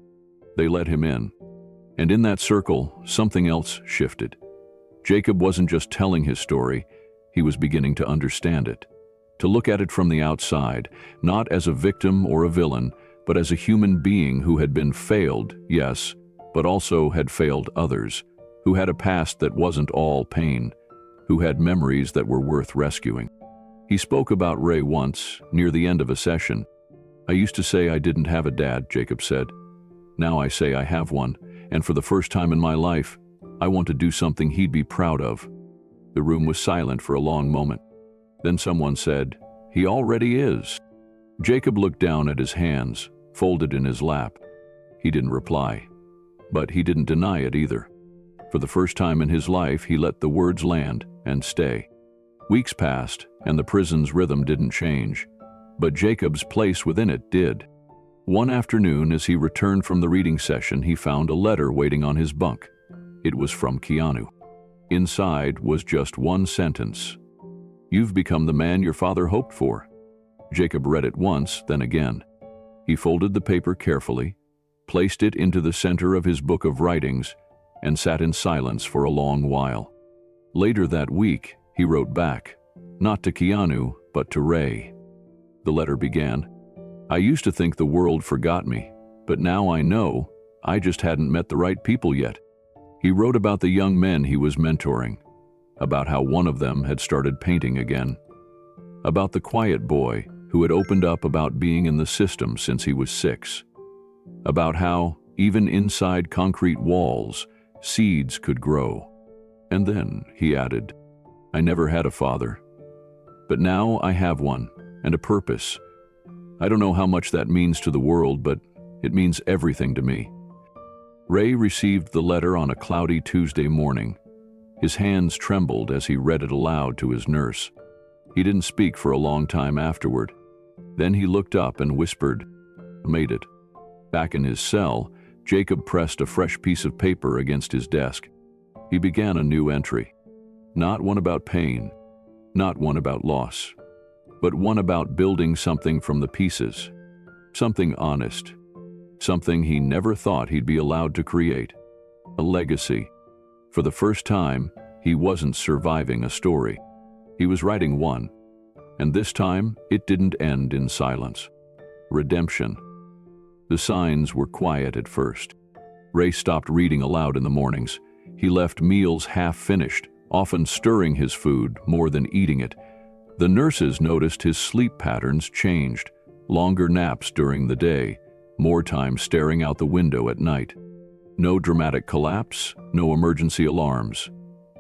They let him in. And in that circle, something else shifted. Jacob wasn't just telling his story, he was beginning to understand it. To look at it from the outside, not as a victim or a villain, but as a human being who had been failed, yes, but also had failed others, who had a past that wasn't all pain, who had memories that were worth rescuing. He spoke about Ray once, near the end of a session. "I used to say I didn't have a dad," Jacob said. "Now I say I have one, and for the first time in my life, I want to do something he'd be proud of." The room was silent for a long moment. Then someone said, "He already is." Jacob looked down at his hands, folded in his lap. He didn't reply, but he didn't deny it either. For the first time in his life, he let the words land and stay. Weeks passed, and the prison's rhythm didn't change, but Jacob's place within it did. One afternoon, as he returned from the reading session, he found a letter waiting on his bunk. It was from Keanu. Inside was just one sentence. "You've become the man your father hoped for." Jacob read it once, then again. He folded the paper carefully, placed it into the center of his book of writings, and sat in silence for a long while. Later that week, he wrote back, not to Keanu, but to Ray. The letter began, "I used to think the world forgot me, but now I know I just hadn't met the right people yet." He wrote about the young men he was mentoring, about how one of them had started painting again, about the quiet boy who had opened up about being in the system since he was 6, about how, even inside concrete walls, seeds could grow. And then, he added, "I never had a father, but now I have one, and a purpose. I don't know how much that means to the world, but it means everything to me." Ray received the letter on a cloudy Tuesday morning. His hands trembled as he read it aloud to his nurse. He didn't speak for a long time afterward. Then he looked up and whispered, "Made it." Back in his cell, Jacob pressed a fresh piece of paper against his desk. He began a new entry. Not one about pain, not one about loss, but one about building something from the pieces, something honest, something he never thought he'd be allowed to create, a legacy. For the first time, he wasn't surviving a story. He was writing one, and this time it didn't end in silence. Redemption. The signs were quiet at first. Ray stopped reading aloud in the mornings. He left meals half-finished, often stirring his food more than eating it. The nurses noticed his sleep patterns changed, longer naps during the day, more time staring out the window at night. No dramatic collapse, no emergency alarms.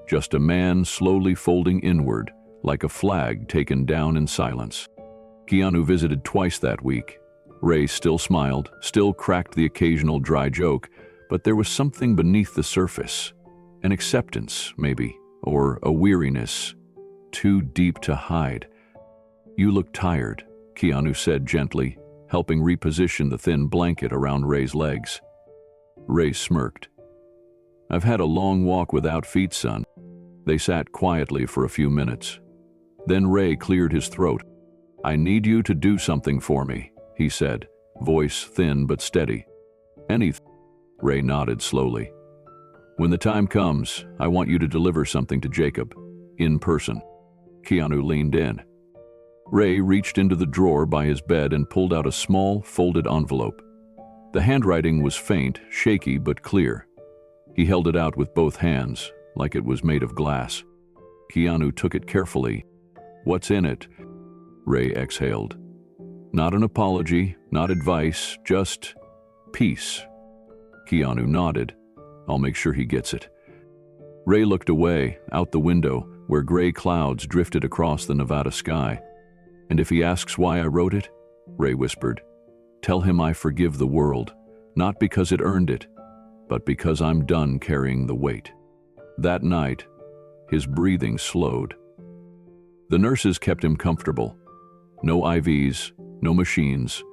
Just a man slowly folding inward, like a flag taken down in silence. Keanu visited twice that week. Ray still smiled, still cracked the occasional dry joke, but there was something beneath the surface. An acceptance, maybe, or a weariness, too deep to hide. "You look tired," Keanu said gently, helping reposition the thin blanket around Ray's legs. Ray smirked. "I've had a long walk without feet, son." They sat quietly for a few minutes. Then Ray cleared his throat. "I need you to do something for me," he said, voice thin but steady. "Anything." Ray nodded slowly. "When the time comes, I want you to deliver something to Jacob, in person." Keanu leaned in. Ray reached into the drawer by his bed and pulled out a small, folded envelope. The handwriting was faint, shaky, but clear. He held it out with both hands, like it was made of glass. Keanu took it carefully. "What's in it?" Ray exhaled. "Not an apology, not advice, just peace." Keanu nodded. "I'll make sure he gets it." Ray looked away, out the window, where gray clouds drifted across the Nevada sky. "And if he asks why I wrote it," Ray whispered, "tell him I forgive the world, not because it earned it, but because I'm done carrying the weight." That night, his breathing slowed. The nurses kept him comfortable. No IVs, no machines,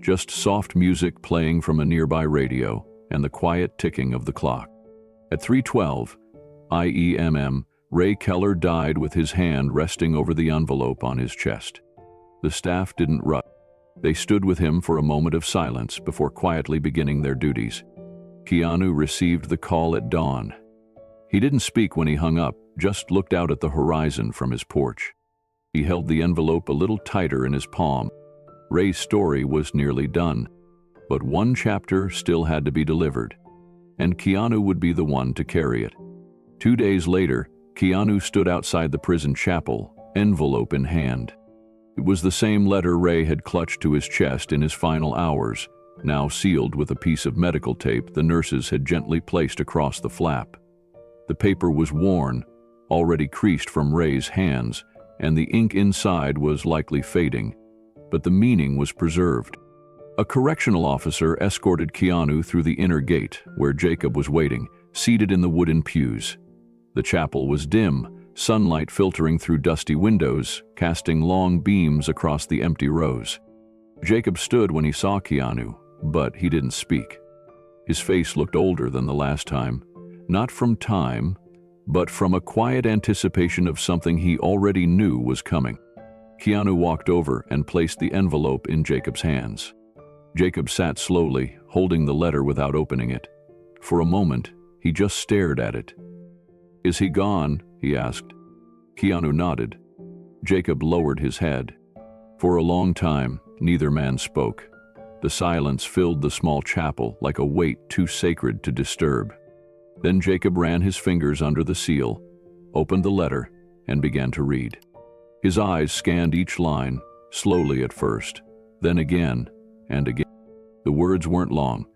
just soft music playing from a nearby radio and the quiet ticking of the clock. At 3:12 IEMM, Ray Keller died with his hand resting over the envelope on his chest. The staff didn't rush. They stood with him for a moment of silence before quietly beginning their duties. Keanu received the call at dawn. He didn't speak when he hung up, just looked out at the horizon from his porch. He held the envelope a little tighter in his palm. Ray's story was nearly done, but one chapter still had to be delivered, and Keanu would be the one to carry it. 2 days later, Keanu stood outside the prison chapel, envelope in hand. It was the same letter Ray had clutched to his chest in his final hours, now sealed with a piece of medical tape the nurses had gently placed across the flap. The paper was worn, already creased from Ray's hands, and the ink inside was likely fading, but the meaning was preserved. A correctional officer escorted Keanu through the inner gate, where Jacob was waiting, seated in the wooden pews. The chapel was dim, sunlight filtering through dusty windows, casting long beams across the empty rows. Jacob stood when he saw Keanu, but he didn't speak. His face looked older than the last time, not from time, but from a quiet anticipation of something he already knew was coming. Keanu walked over and placed the envelope in Jacob's hands. Jacob sat slowly, holding the letter without opening it. For a moment, he just stared at it. "Is he gone?" he asked. Keanu nodded. Jacob lowered his head. For a long time, neither man spoke. The silence filled the small chapel like a weight too sacred to disturb. Then Jacob ran his fingers under the seal, opened the letter, and began to read. His eyes scanned each line, slowly at first, then again and again. The words weren't long.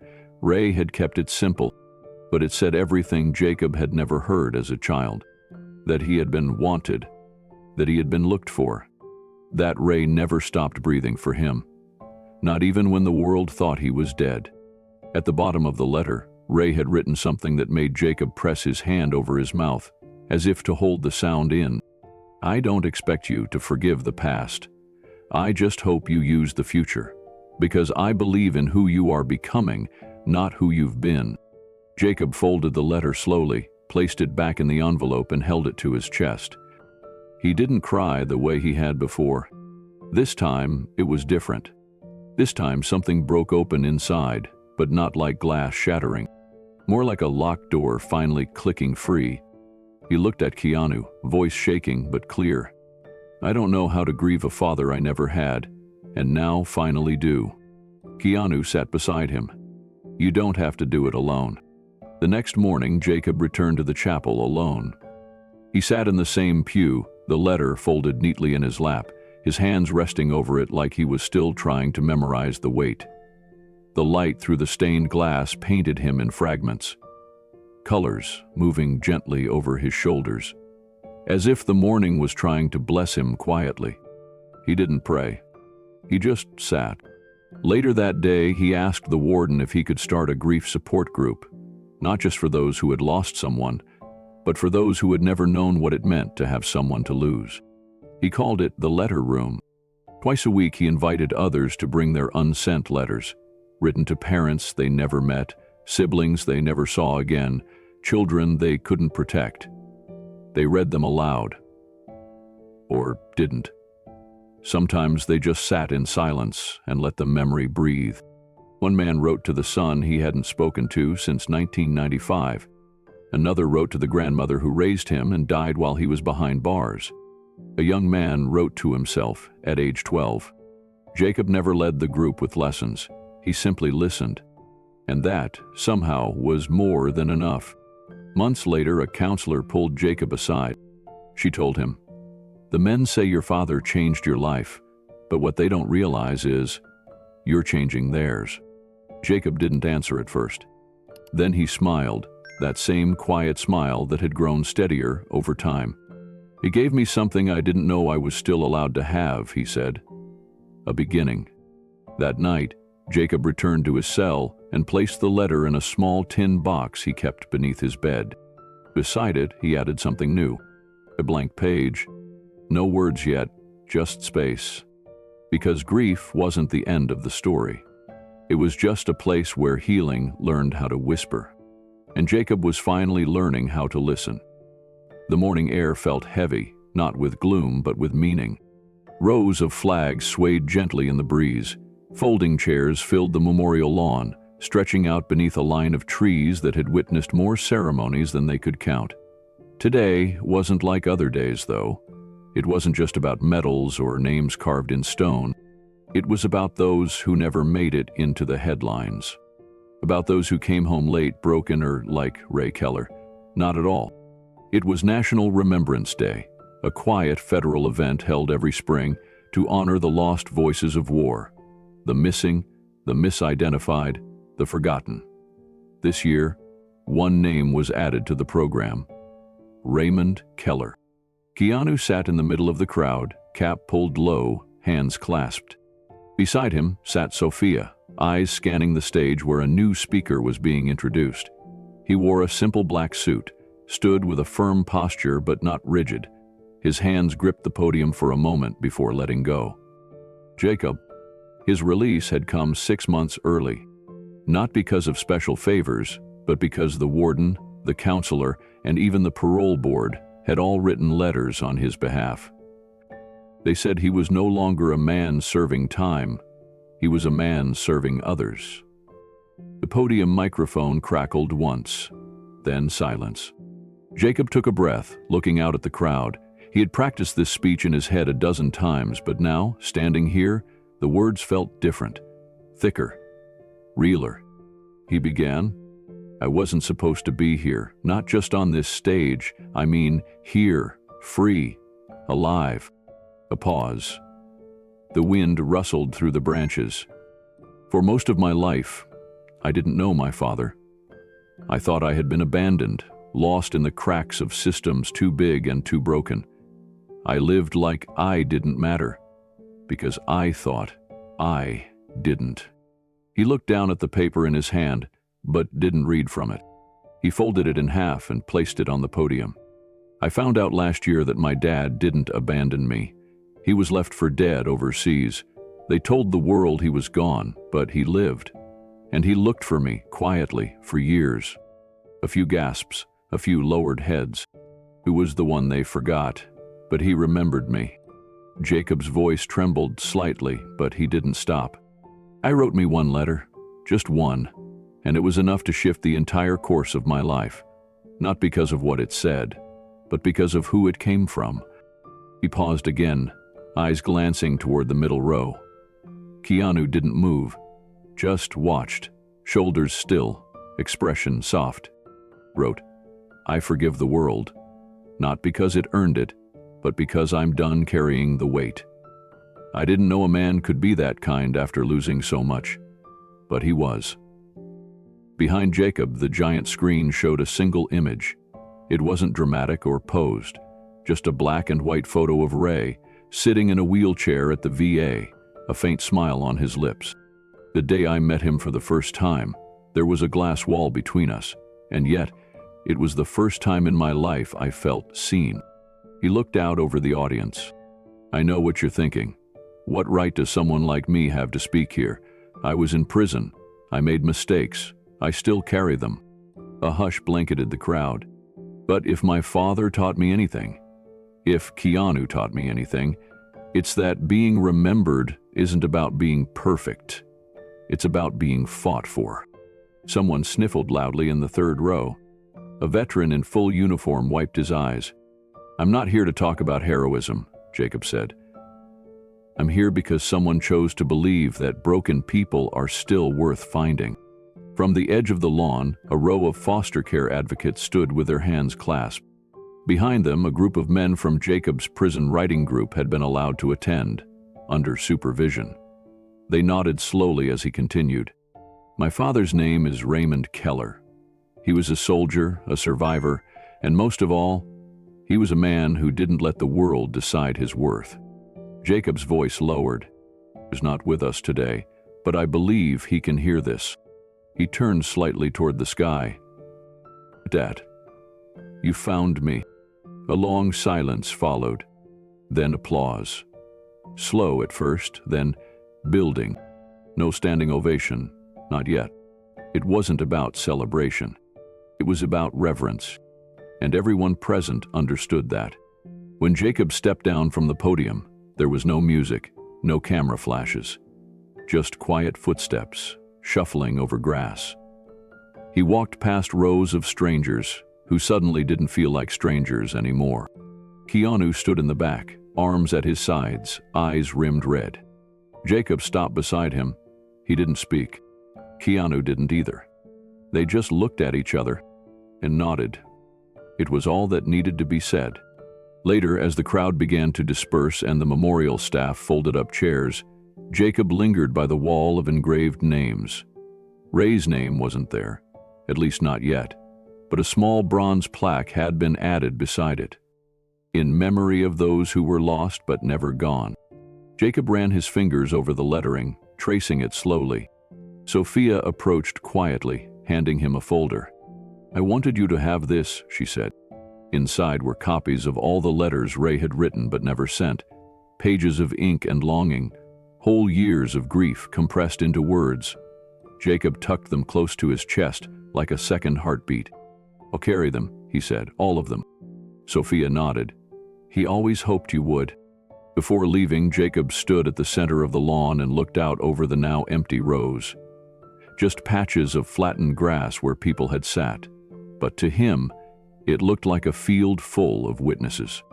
Ray had kept it simple, but it said everything Jacob had never heard as a child. That he had been wanted, that he had been looked for, that Ray never stopped breathing for him, not even when the world thought he was dead. At the bottom of the letter, Ray had written something that made Jacob press his hand over his mouth, as if to hold the sound in. "I don't expect you to forgive the past. I just hope you use the future, because I believe in who you are becoming, not who you've been." Jacob folded the letter slowly, placed it back in the envelope and held it to his chest. He didn't cry the way he had before. This time, it was different. This time, something broke open inside, but not like glass shattering. More like a locked door finally clicking free. He looked at Keanu, voice shaking but clear. "I don't know how to grieve a father I never had, and now finally do." Keanu sat beside him. "You don't have to do it alone." The next morning, Jacob returned to the chapel alone. He sat in the same pew, the letter folded neatly in his lap, his hands resting over it like he was still trying to memorize the weight. The light through the stained glass painted him in fragments, colors moving gently over his shoulders, as if the morning was trying to bless him quietly. He didn't pray. He just sat. Later that day, he asked the warden if he could start a grief support group, not just for those who had lost someone, but for those who had never known what it meant to have someone to lose. He called it the letter room. Twice a week he invited others to bring their unsent letters, written to parents they never met, siblings they never saw again, children they couldn't protect. They read them aloud. Or didn't. Sometimes they just sat in silence and let the memory breathe. One man wrote to the son he hadn't spoken to since 1995. Another wrote to the grandmother who raised him and died while he was behind bars. A young man wrote to himself at age 12. Jacob never led the group with lessons. He simply listened. And that, somehow, was more than enough. Months later, a counselor pulled Jacob aside. She told him, "The men say your father changed your life, but what they don't realize is you're changing theirs." Jacob didn't answer at first. Then he smiled, that same quiet smile that had grown steadier over time. "He gave me something I didn't know I was still allowed to have," he said. A beginning. That night, Jacob returned to his cell and placed the letter in a small tin box he kept beneath his bed. Beside it, he added something new. A blank page. No words yet, just space. Because grief wasn't the end of the story. It was just a place where healing learned how to whisper. And Jacob was finally learning how to listen. The morning air felt heavy, not with gloom but with meaning. Rows of flags swayed gently in the breeze. Folding chairs filled the memorial lawn, stretching out beneath a line of trees that had witnessed more ceremonies than they could count. Today wasn't like other days, though. It wasn't just about medals or names carved in stone. It was about those who never made it into the headlines. About those who came home late, broken, or like Ray Keller. Not at all. It was National Remembrance Day, a quiet federal event held every spring to honor the lost voices of war, the missing, the misidentified, the forgotten. This year, one name was added to the program: Raymond Keller. Keanu sat in the middle of the crowd, cap pulled low, hands clasped. Beside him sat Sophia, eyes scanning the stage where a new speaker was being introduced. He wore a simple black suit, stood with a firm posture but not rigid. His hands gripped the podium for a moment before letting go. Jacob. His release had come 6 months early. Not because of special favors, but because the warden, the counselor, and even the parole board had all written letters on his behalf. They said he was no longer a man serving time. He was a man serving others. The podium microphone crackled once, then silence. Jacob took a breath, looking out at the crowd. He had practiced this speech in his head a dozen times, but now, standing here, the words felt different, thicker, realer. He began, "I wasn't supposed to be here, not just on this stage. I mean, here, free, alive." A pause. The wind rustled through the branches. For most of my life, I didn't know my father. I thought I had been abandoned, lost in the cracks of systems too big and too broken. I lived like I didn't matter, because I thought I didn't. He looked down at the paper in his hand, but didn't read from it. He folded it in half and placed it on the podium. "I found out last year that my dad didn't abandon me. He was left for dead overseas. They told the world he was gone, but he lived. And he looked for me, quietly, for years." A few gasps, a few lowered heads. Who was the one they forgot? But he remembered me. Jacob's voice trembled slightly, but he didn't stop. "I wrote me one letter, just one, and it was enough to shift the entire course of my life. Not because of what it said, but because of who it came from." He paused again, eyes glancing toward the middle row. Keanu didn't move, just watched, shoulders still, expression soft. Wrote, "I forgive the world, not because it earned it, but because I'm done carrying the weight." I didn't know a man could be that kind after losing so much, but he was. Behind Jacob, the giant screen showed a single image. It wasn't dramatic or posed, just a black and white photo of Ray, sitting in a wheelchair at the VA, a faint smile on his lips. The day I met him for the first time, there was a glass wall between us, and yet, it was the first time in my life I felt seen. He looked out over the audience. "I know what you're thinking. What right does someone like me have to speak here? I was in prison. I made mistakes. I still carry them. A hush blanketed the crowd. But if my father taught me anything, if Keanu taught me anything, it's that being remembered isn't about being perfect. It's about being fought for. Someone sniffled loudly in the third row. A veteran in full uniform wiped his eyes. "I'm not here to talk about heroism," Jacob said. "I'm here because someone chose to believe that broken people are still worth finding." From the edge of the lawn, a row of foster care advocates stood with their hands clasped. Behind them, a group of men from Jacob's prison writing group had been allowed to attend, under supervision. They nodded slowly as he continued. "My father's name is Raymond Keller. He was a soldier, a survivor, and most of all, he was a man who didn't let the world decide his worth." Jacob's voice lowered. "He's not with us today, but I believe he can hear this." He turned slightly toward the sky. "Dad, you found me." A long silence followed, then applause. Slow at first, then building. No standing ovation, not yet. It wasn't about celebration. It was about reverence, and everyone present understood that. When Jacob stepped down from the podium, there was no music, no camera flashes, just quiet footsteps, shuffling over grass. He walked past rows of strangers who suddenly didn't feel like strangers anymore. Keanu stood in the back, arms at his sides, eyes rimmed red. Jacob stopped beside him. He didn't speak. Keanu didn't either. They just looked at each other and nodded. It was all that needed to be said. Later, as the crowd began to disperse and the memorial staff folded up chairs, Jacob lingered by the wall of engraved names. Ray's name wasn't there, at least not yet, but a small bronze plaque had been added beside it, in memory of those who were lost but never gone. Jacob ran his fingers over the lettering, tracing it slowly. Sophia approached quietly, handing him a folder. "I wanted you to have this," she said. Inside were copies of all the letters Ray had written but never sent, pages of ink and longing, whole years of grief compressed into words. Jacob tucked them close to his chest, like a second heartbeat. "I'll carry them," he said, "all of them." Sophia nodded. "He always hoped you would." Before leaving, Jacob stood at the center of the lawn and looked out over the now empty rows. Just patches of flattened grass where people had sat. But to him, it looked like a field full of witnesses.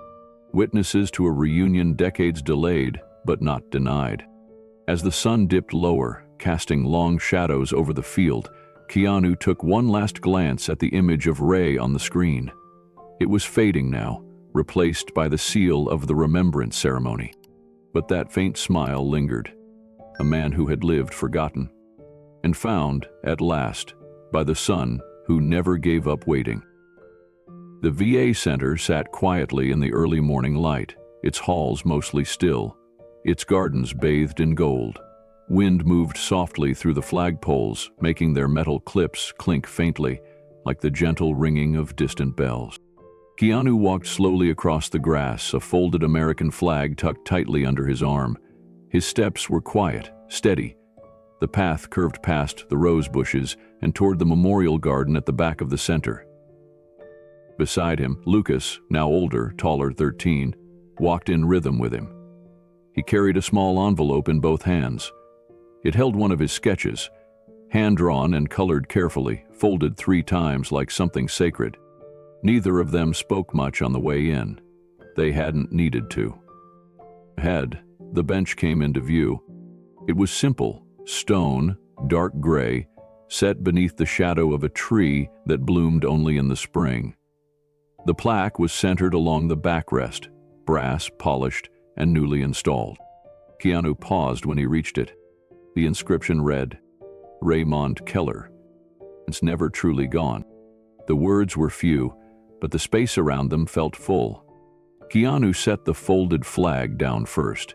Witnesses to a reunion decades delayed, but not denied. As the sun dipped lower, casting long shadows over the field, Keanu took one last glance at the image of Ray on the screen. It was fading now, replaced by the seal of the remembrance ceremony. But that faint smile lingered. A man who had lived forgotten, and found, at last, by the son who never gave up waiting. The VA Center sat quietly in the early morning light, its halls mostly still, its gardens bathed in gold. Wind moved softly through the flagpoles, making their metal clips clink faintly, like the gentle ringing of distant bells. Keanu walked slowly across the grass, a folded American flag tucked tightly under his arm. His steps were quiet, steady. The path curved past the rose bushes and toward the memorial garden at the back of the center. Beside him, Lucas, now older, taller 13, walked in rhythm with him. He carried a small envelope in both hands. It held one of his sketches, hand-drawn and colored carefully, folded 3 times like something sacred. Neither of them spoke much on the way in. They hadn't needed to. Ahead, the bench came into view. It was simple, stone, dark gray, set beneath the shadow of a tree that bloomed only in the spring. The plaque was centered along the backrest, brass, polished, and newly installed. Keanu paused when he reached it. The inscription read, "Raymond Keller. It's never truly gone." The words were few, but the space around them felt full. Keanu set the folded flag down first.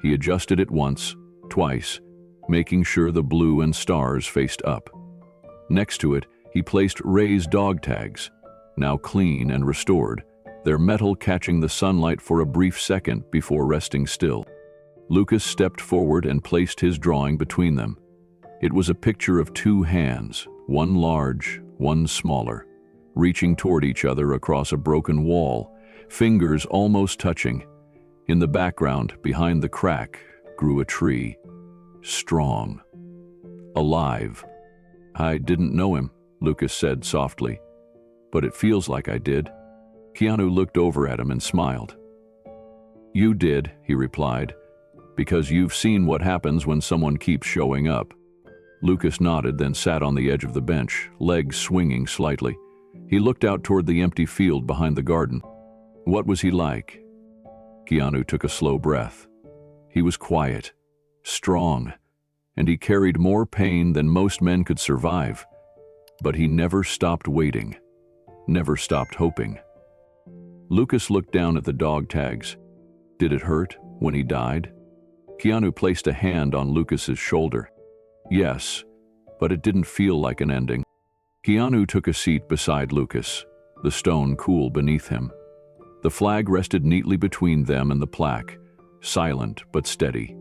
He adjusted it once, twice, making sure the blue and stars faced up. Next to it, he placed Ray's dog tags, now clean and restored, their metal catching the sunlight for a brief second before resting still. Lucas stepped forward and placed his drawing between them. It was a picture of two hands, one large, one smaller, reaching toward each other across a broken wall, fingers almost touching. In the background, behind the crack, grew a tree. Strong. Alive. "I didn't know him," Lucas said softly. "But it feels like I did." Keanu looked over at him and smiled. "You did," he replied, "because you've seen what happens when someone keeps showing up." Lucas nodded, then sat on the edge of the bench, legs swinging slightly. He looked out toward the empty field behind the garden. What was he like? Keanu took a slow breath. He was quiet, strong, and he carried more pain than most men could survive. But he never stopped waiting, never stopped hoping. Lucas looked down at the dog tags. Did it hurt when he died? Keanu placed a hand on Lucas's shoulder. Yes, but it didn't feel like an ending. Keanu took a seat beside Lucas, the stone cool beneath him. The flag rested neatly between them and the plaque, silent but steady,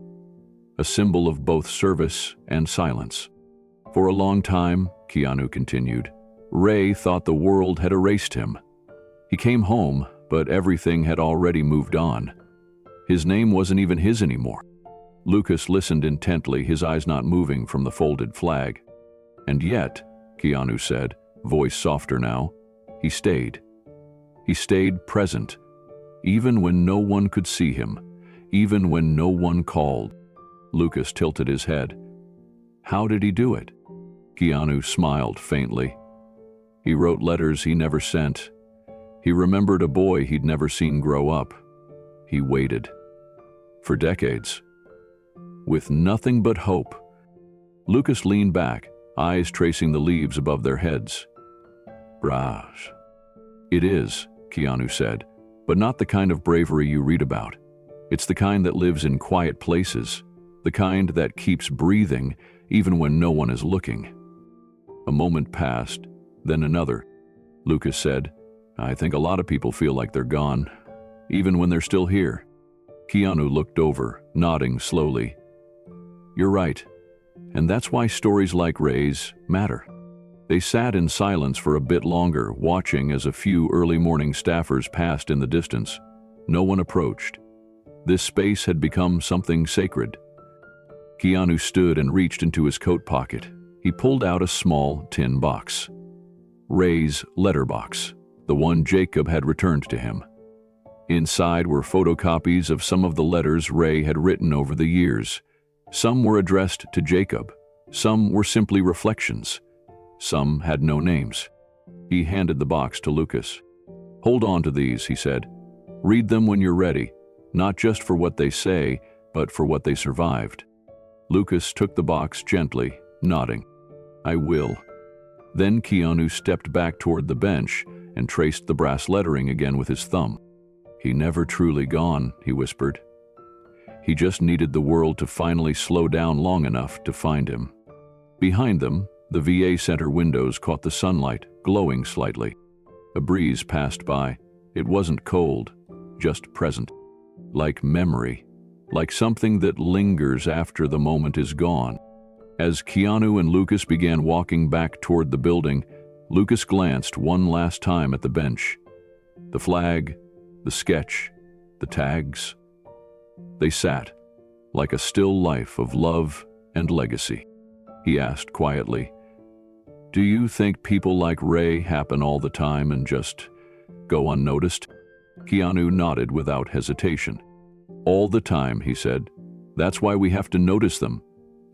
a symbol of both service and silence. For a long time, Keanu continued, Ray thought the world had erased him. He came home, but everything had already moved on. His name wasn't even his anymore. Lucas listened intently, his eyes not moving from the folded flag. And yet, Keanu said, voice softer now, he stayed. He stayed present, even when no one could see him, even when no one called. Lucas tilted his head. How did he do it? Keanu smiled faintly. He wrote letters he never sent. He remembered a boy he'd never seen grow up. He waited. For decades. With nothing but hope. Lucas leaned back, eyes tracing the leaves above their heads. Brave. It is, Keanu said, but not the kind of bravery you read about. It's the kind that lives in quiet places, the kind that keeps breathing even when no one is looking. A moment passed, then another. Lucas said, I think a lot of people feel like they're gone, even when they're still here. Keanu looked over, nodding slowly. You're right, and that's why stories like Ray's matter. They sat in silence for a bit longer, watching as a few early morning staffers passed in the distance. No one approached. This space had become something sacred. Keanu stood and reached into his coat pocket. He pulled out a small tin box. Ray's letterbox, the one Jacob had returned to him. Inside were photocopies of some of the letters Ray had written over the years. Some were addressed to Jacob. Some were simply reflections. Some had no names. He handed the box to Lucas. Hold on to these, he said. Read them when you're ready, not just for what they say, but for what they survived. Lucas took the box gently, nodding. I will. Then Keanu stepped back toward the bench and traced the brass lettering again with his thumb. He never truly gone, he whispered. He just needed the world to finally slow down long enough to find him. Behind them, the VA Center windows caught the sunlight, glowing slightly. A breeze passed by. It wasn't cold, just present. Like memory, like something that lingers after the moment is gone. As Keanu and Lucas began walking back toward the building, Lucas glanced one last time at the bench. The flag, the sketch, the tags. They sat, like a still life of love and legacy. He asked quietly, Do you think people like Ray happen all the time and just go unnoticed? Keanu nodded without hesitation. All the time, he said. That's why we have to notice them.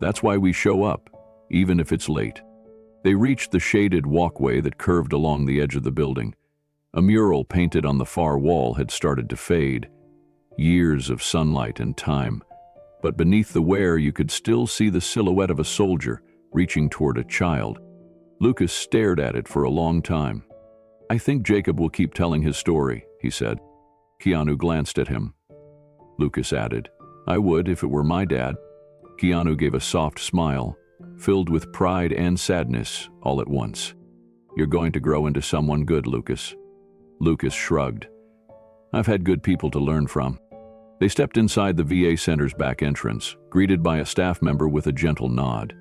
That's why we show up, even if it's late. They reached the shaded walkway that curved along the edge of the building. A mural painted on the far wall had started to fade. Years of sunlight and time. But beneath the wear you could still see the silhouette of a soldier reaching toward a child. Lucas stared at it for a long time. I think Jacob will keep telling his story, he said. Keanu glanced at him. Lucas added, I would if it were my dad. Keanu gave a soft smile, filled with pride and sadness all at once. You're going to grow into someone good, Lucas. Lucas shrugged. I've had good people to learn from. They stepped inside the VA center's back entrance, greeted by a staff member with a gentle nod.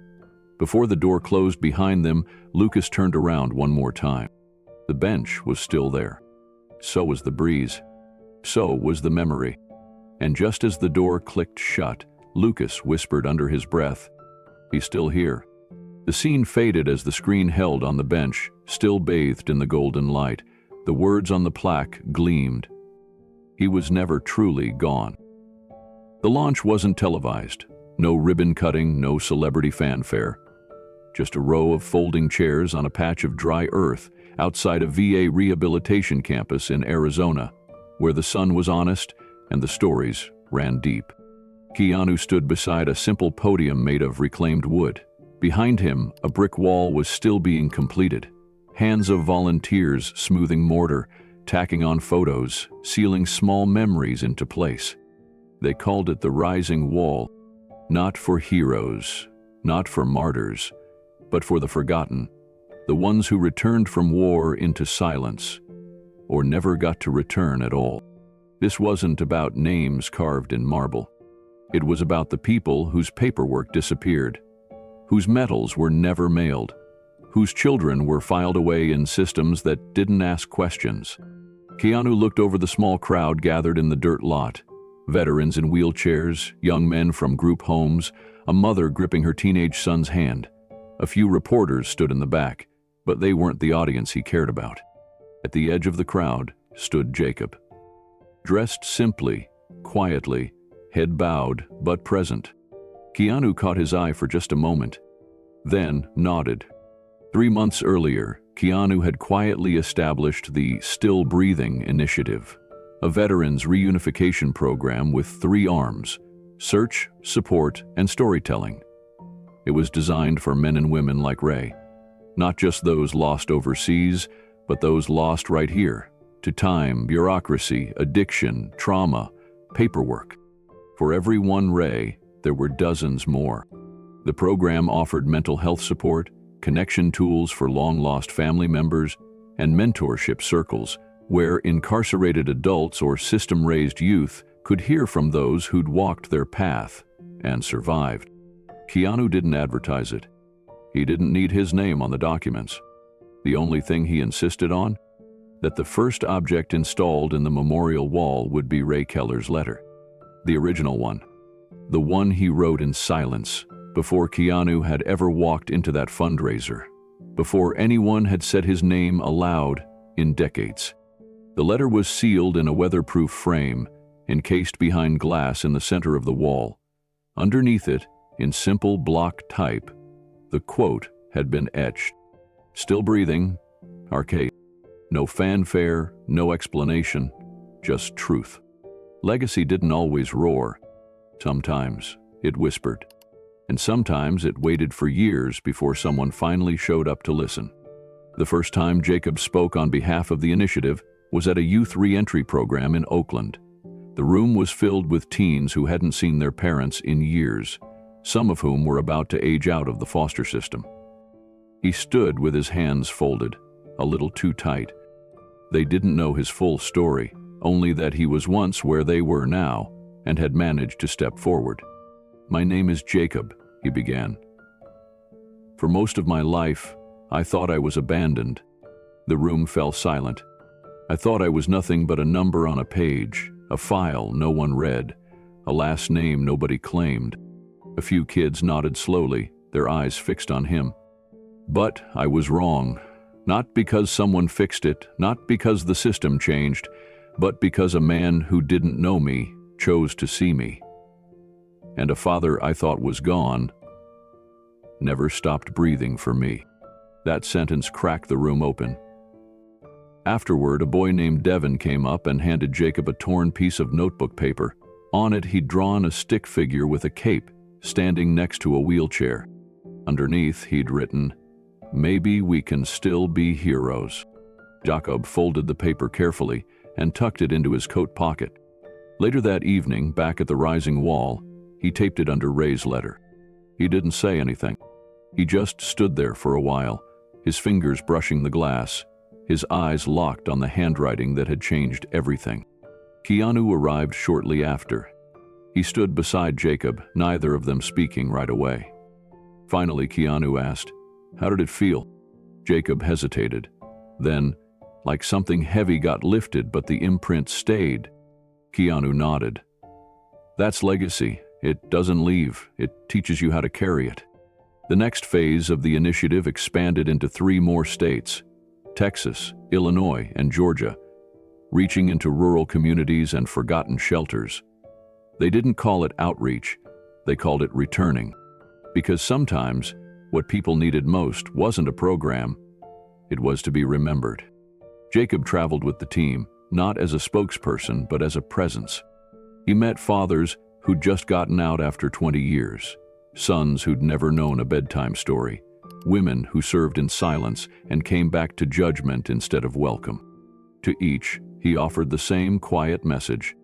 Before the door closed behind them, Lucas turned around one more time. The bench was still there. So was the breeze. So was the memory. And just as the door clicked shut, Lucas whispered under his breath, "He's still here." The scene faded as the screen held on the bench, still bathed in the golden light. The words on the plaque gleamed. He was never truly gone. The launch wasn't televised. No ribbon cutting, no celebrity fanfare. Just a row of folding chairs on a patch of dry earth outside a VA rehabilitation campus in Arizona, where the sun was honest and the stories ran deep. Keanu stood beside a simple podium made of reclaimed wood. Behind him, a brick wall was still being completed. Hands of volunteers smoothing mortar, tacking on photos, sealing small memories into place. They called it the Rising Wall, not for heroes, not for martyrs, but for the forgotten, the ones who returned from war into silence, or never got to return at all. This wasn't about names carved in marble. It was about the people whose paperwork disappeared, whose medals were never mailed, whose children were filed away in systems that didn't ask questions. Keanu looked over the small crowd gathered in the dirt lot. Veterans in wheelchairs, young men from group homes, a mother gripping her teenage son's hand. A few reporters stood in the back, but they weren't the audience he cared about. At the edge of the crowd stood Jacob. Dressed simply, quietly, head bowed but present. Keanu caught his eye for just a moment, then nodded. 3 months earlier, Keanu had quietly established the Still Breathing Initiative, a veterans reunification program with 3 arms: search, support, and storytelling. It was designed for men and women like Ray, not just those lost overseas, but those lost right here, to time, bureaucracy, addiction, trauma, paperwork. For every one Ray, there were dozens more. The program offered mental health support, connection tools for long-lost family members, and mentorship circles where incarcerated adults or system-raised youth could hear from those who'd walked their path and survived. Keanu didn't advertise it. He didn't need his name on the documents. The only thing he insisted on? That the first object installed in the memorial wall would be Ray Keller's letter. The original one. The one he wrote in silence, before Keanu had ever walked into that fundraiser, before anyone had said his name aloud in decades. The letter was sealed in a weatherproof frame, encased behind glass in the center of the wall. Underneath it, in simple block type, the quote had been etched. Still breathing, archaic. No fanfare, no explanation, just truth. Legacy didn't always roar. Sometimes it whispered. And sometimes it waited for years before someone finally showed up to listen. The first time Jacob spoke on behalf of the initiative was at a youth re-entry program in Oakland. The room was filled with teens who hadn't seen their parents in years, some of whom were about to age out of the foster system. He stood with his hands folded, a little too tight. They didn't know his full story, only that he was once where they were now and had managed to step forward. "My name is Jacob," he began. "For most of my life, I thought I was abandoned." The room fell silent. "I thought I was nothing but a number on a page, a file no one read, a last name nobody claimed." A few kids nodded slowly, their eyes fixed on him. "But I was wrong. Not because someone fixed it, not because the system changed, but because a man who didn't know me chose to see me. And a father I thought was gone never stopped breathing for me." That sentence cracked the room open. Afterward, a boy named Devin came up and handed Jacob a torn piece of notebook paper. On it, he'd drawn a stick figure with a cape, standing next to a wheelchair. Underneath, he'd written, "Maybe we can still be heroes." Jacob folded the paper carefully and tucked it into his coat pocket. Later that evening, back at the Rising Wall, he taped it under Ray's letter. He didn't say anything. He just stood there for a while, his fingers brushing the glass, his eyes locked on the handwriting that had changed everything. Keanu arrived shortly after. He stood beside Jacob, neither of them speaking right away. Finally, Keanu asked, "How did it feel?" Jacob hesitated. Then, like something heavy got lifted but the imprint stayed. Keanu nodded. "That's legacy. It doesn't leave. It teaches you how to carry it." The next phase of the initiative expanded into 3 more states: Texas, Illinois, and Georgia, reaching into rural communities and forgotten shelters. They didn't call it outreach, they called it returning. Because sometimes, what people needed most wasn't a program, it was to be remembered. Jacob traveled with the team, not as a spokesperson, but as a presence. He met fathers who'd just gotten out after 20 years, sons who'd never known a bedtime story, women who served in silence and came back to judgment instead of welcome. To each, he offered the same quiet message: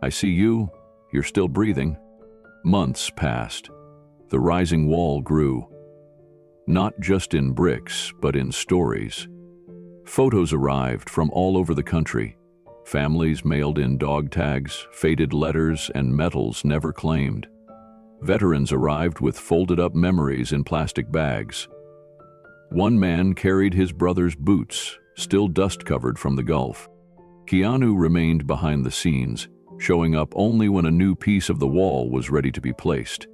"I see you, you're still breathing." Months passed. The rising wall grew. Not just in bricks, but in stories. Photos arrived from all over the country. Families mailed in dog tags, faded letters, and medals never claimed. Veterans arrived with folded-up memories in plastic bags. One man carried his brother's boots, still dust-covered from the Gulf. Keanu remained behind the scenes, showing up only when a new piece of the wall was ready to be placed.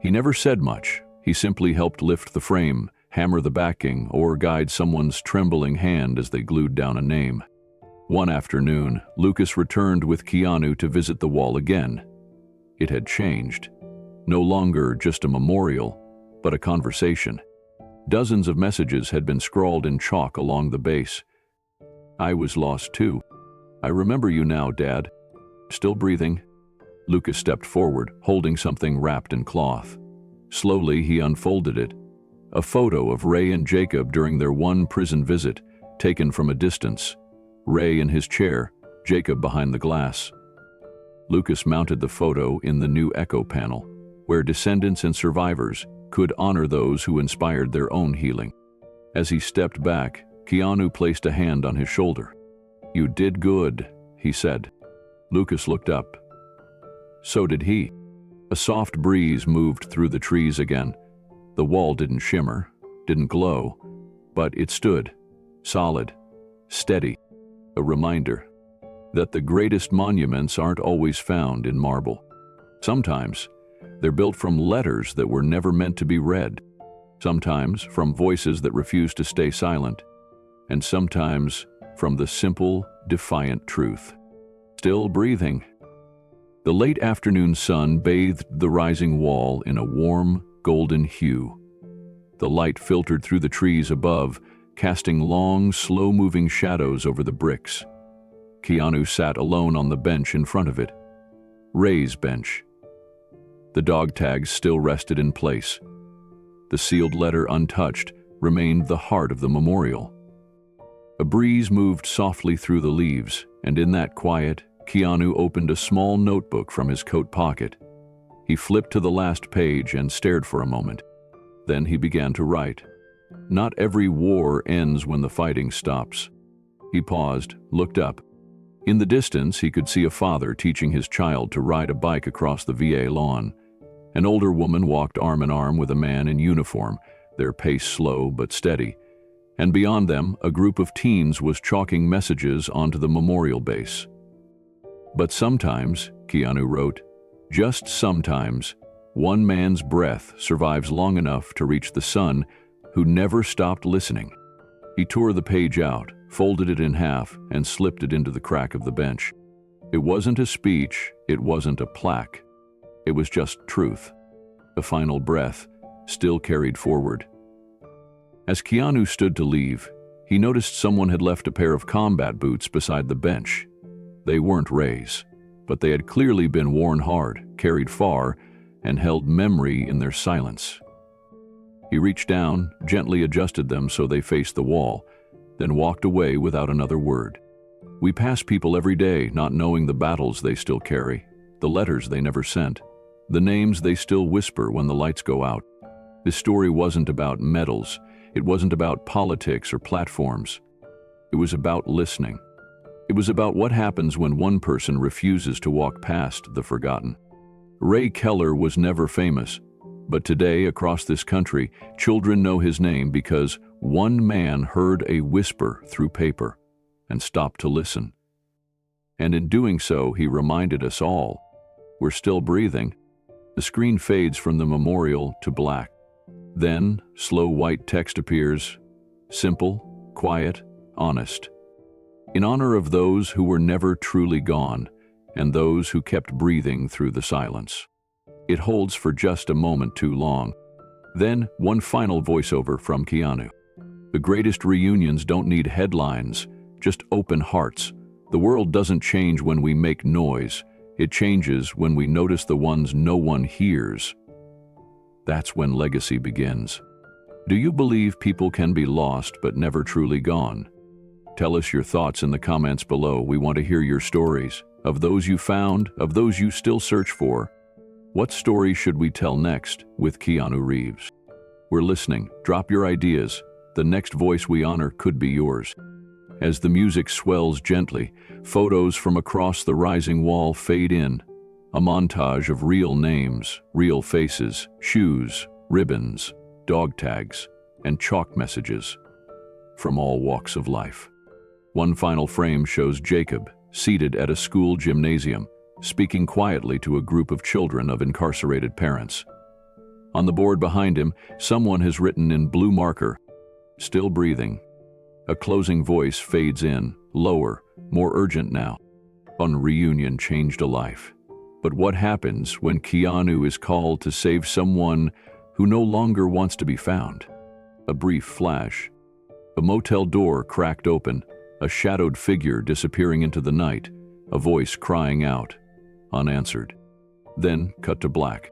He never said much. He simply helped lift the frame, hammer the backing, or guide someone's trembling hand as they glued down a name. One afternoon, Lucas returned with Keanu to visit the wall again. It had changed. No longer just a memorial, but a conversation. Dozens of messages had been scrawled in chalk along the base. "I was lost too. I remember you now, Dad. Still breathing." Lucas stepped forward, holding something wrapped in cloth. Slowly, he unfolded it. A photo of Ray and Jacob during their one prison visit, taken from a distance. Ray in his chair, Jacob behind the glass. Lucas mounted the photo in the new echo panel, where descendants and survivors could honor those who inspired their own healing. As he stepped back, Keanu placed a hand on his shoulder. "You did good," he said. Lucas looked up. So did he. A soft breeze moved through the trees again. The wall didn't shimmer, didn't glow, but it stood, solid, steady, a reminder that the greatest monuments aren't always found in marble. Sometimes, they're built from letters that were never meant to be read, sometimes from voices that refuse to stay silent, and sometimes from the simple, defiant truth: still breathing. The late afternoon sun bathed the rising wall in a warm, golden hue. The light filtered through the trees above, casting long, slow-moving shadows over the bricks. Keanu sat alone on the bench in front of it. Ray's bench. The dog tags still rested in place. The sealed letter, untouched, remained the heart of the memorial. A breeze moved softly through the leaves, and in that quiet, Keanu opened a small notebook from his coat pocket. He flipped to the last page and stared for a moment. Then he began to write. Not every war ends when the fighting stops. He paused, looked up. In the distance, he could see a father teaching his child to ride a bike across the VA lawn. An older woman walked arm in arm with a man in uniform, their pace slow but steady. And beyond them, a group of teens was chalking messages onto the memorial base. But sometimes, Keanu wrote, just sometimes, one man's breath survives long enough to reach the sun who never stopped listening. He tore the page out, folded it in half, and slipped it into the crack of the bench. It wasn't a speech, it wasn't a plaque. It was just truth. The final breath, still carried forward. As Keanu stood to leave, he noticed someone had left a pair of combat boots beside the bench. They weren't Ray's, but they had clearly been worn hard, carried far, and held memory in their silence. He reached down, gently adjusted them so they faced the wall, then walked away without another word. We pass people every day not knowing the battles they still carry, the letters they never sent, the names they still whisper when the lights go out. This story wasn't about medals, it wasn't about politics or platforms. It was about listening. It was about what happens when one person refuses to walk past the forgotten. Ray Keller was never famous, but today across this country, children know his name because one man heard a whisper through paper and stopped to listen. And in doing so, he reminded us all, we're still breathing. The screen fades from the memorial to black. Then, slow white text appears, simple, quiet, honest. In honor of those who were never truly gone, and those who kept breathing through the silence. It holds for just a moment too long. Then, one final voiceover from Keanu. The greatest reunions don't need headlines, just open hearts. The world doesn't change when we make noise. It changes when we notice the ones no one hears. That's when legacy begins. Do you believe people can be lost but never truly gone? Tell us your thoughts in the comments below. We want to hear your stories, of those you found, of those you still search for. What story should we tell next with Keanu Reeves? We're listening. Drop your ideas. The next voice we honor could be yours. As the music swells gently, photos from across the rising wall fade in. A montage of real names, real faces, shoes, ribbons, dog tags, and chalk messages from all walks of life. One final frame shows Jacob, seated at a school gymnasium, speaking quietly to a group of children of incarcerated parents. On the board behind him, someone has written in blue marker, "Still breathing." A closing voice fades in, lower, more urgent now. A reunion changed a life. But what happens when Keanu is called to save someone who no longer wants to be found? A brief flash. A motel door cracked open, a shadowed figure disappearing into the night, a voice crying out, unanswered. Then cut to black.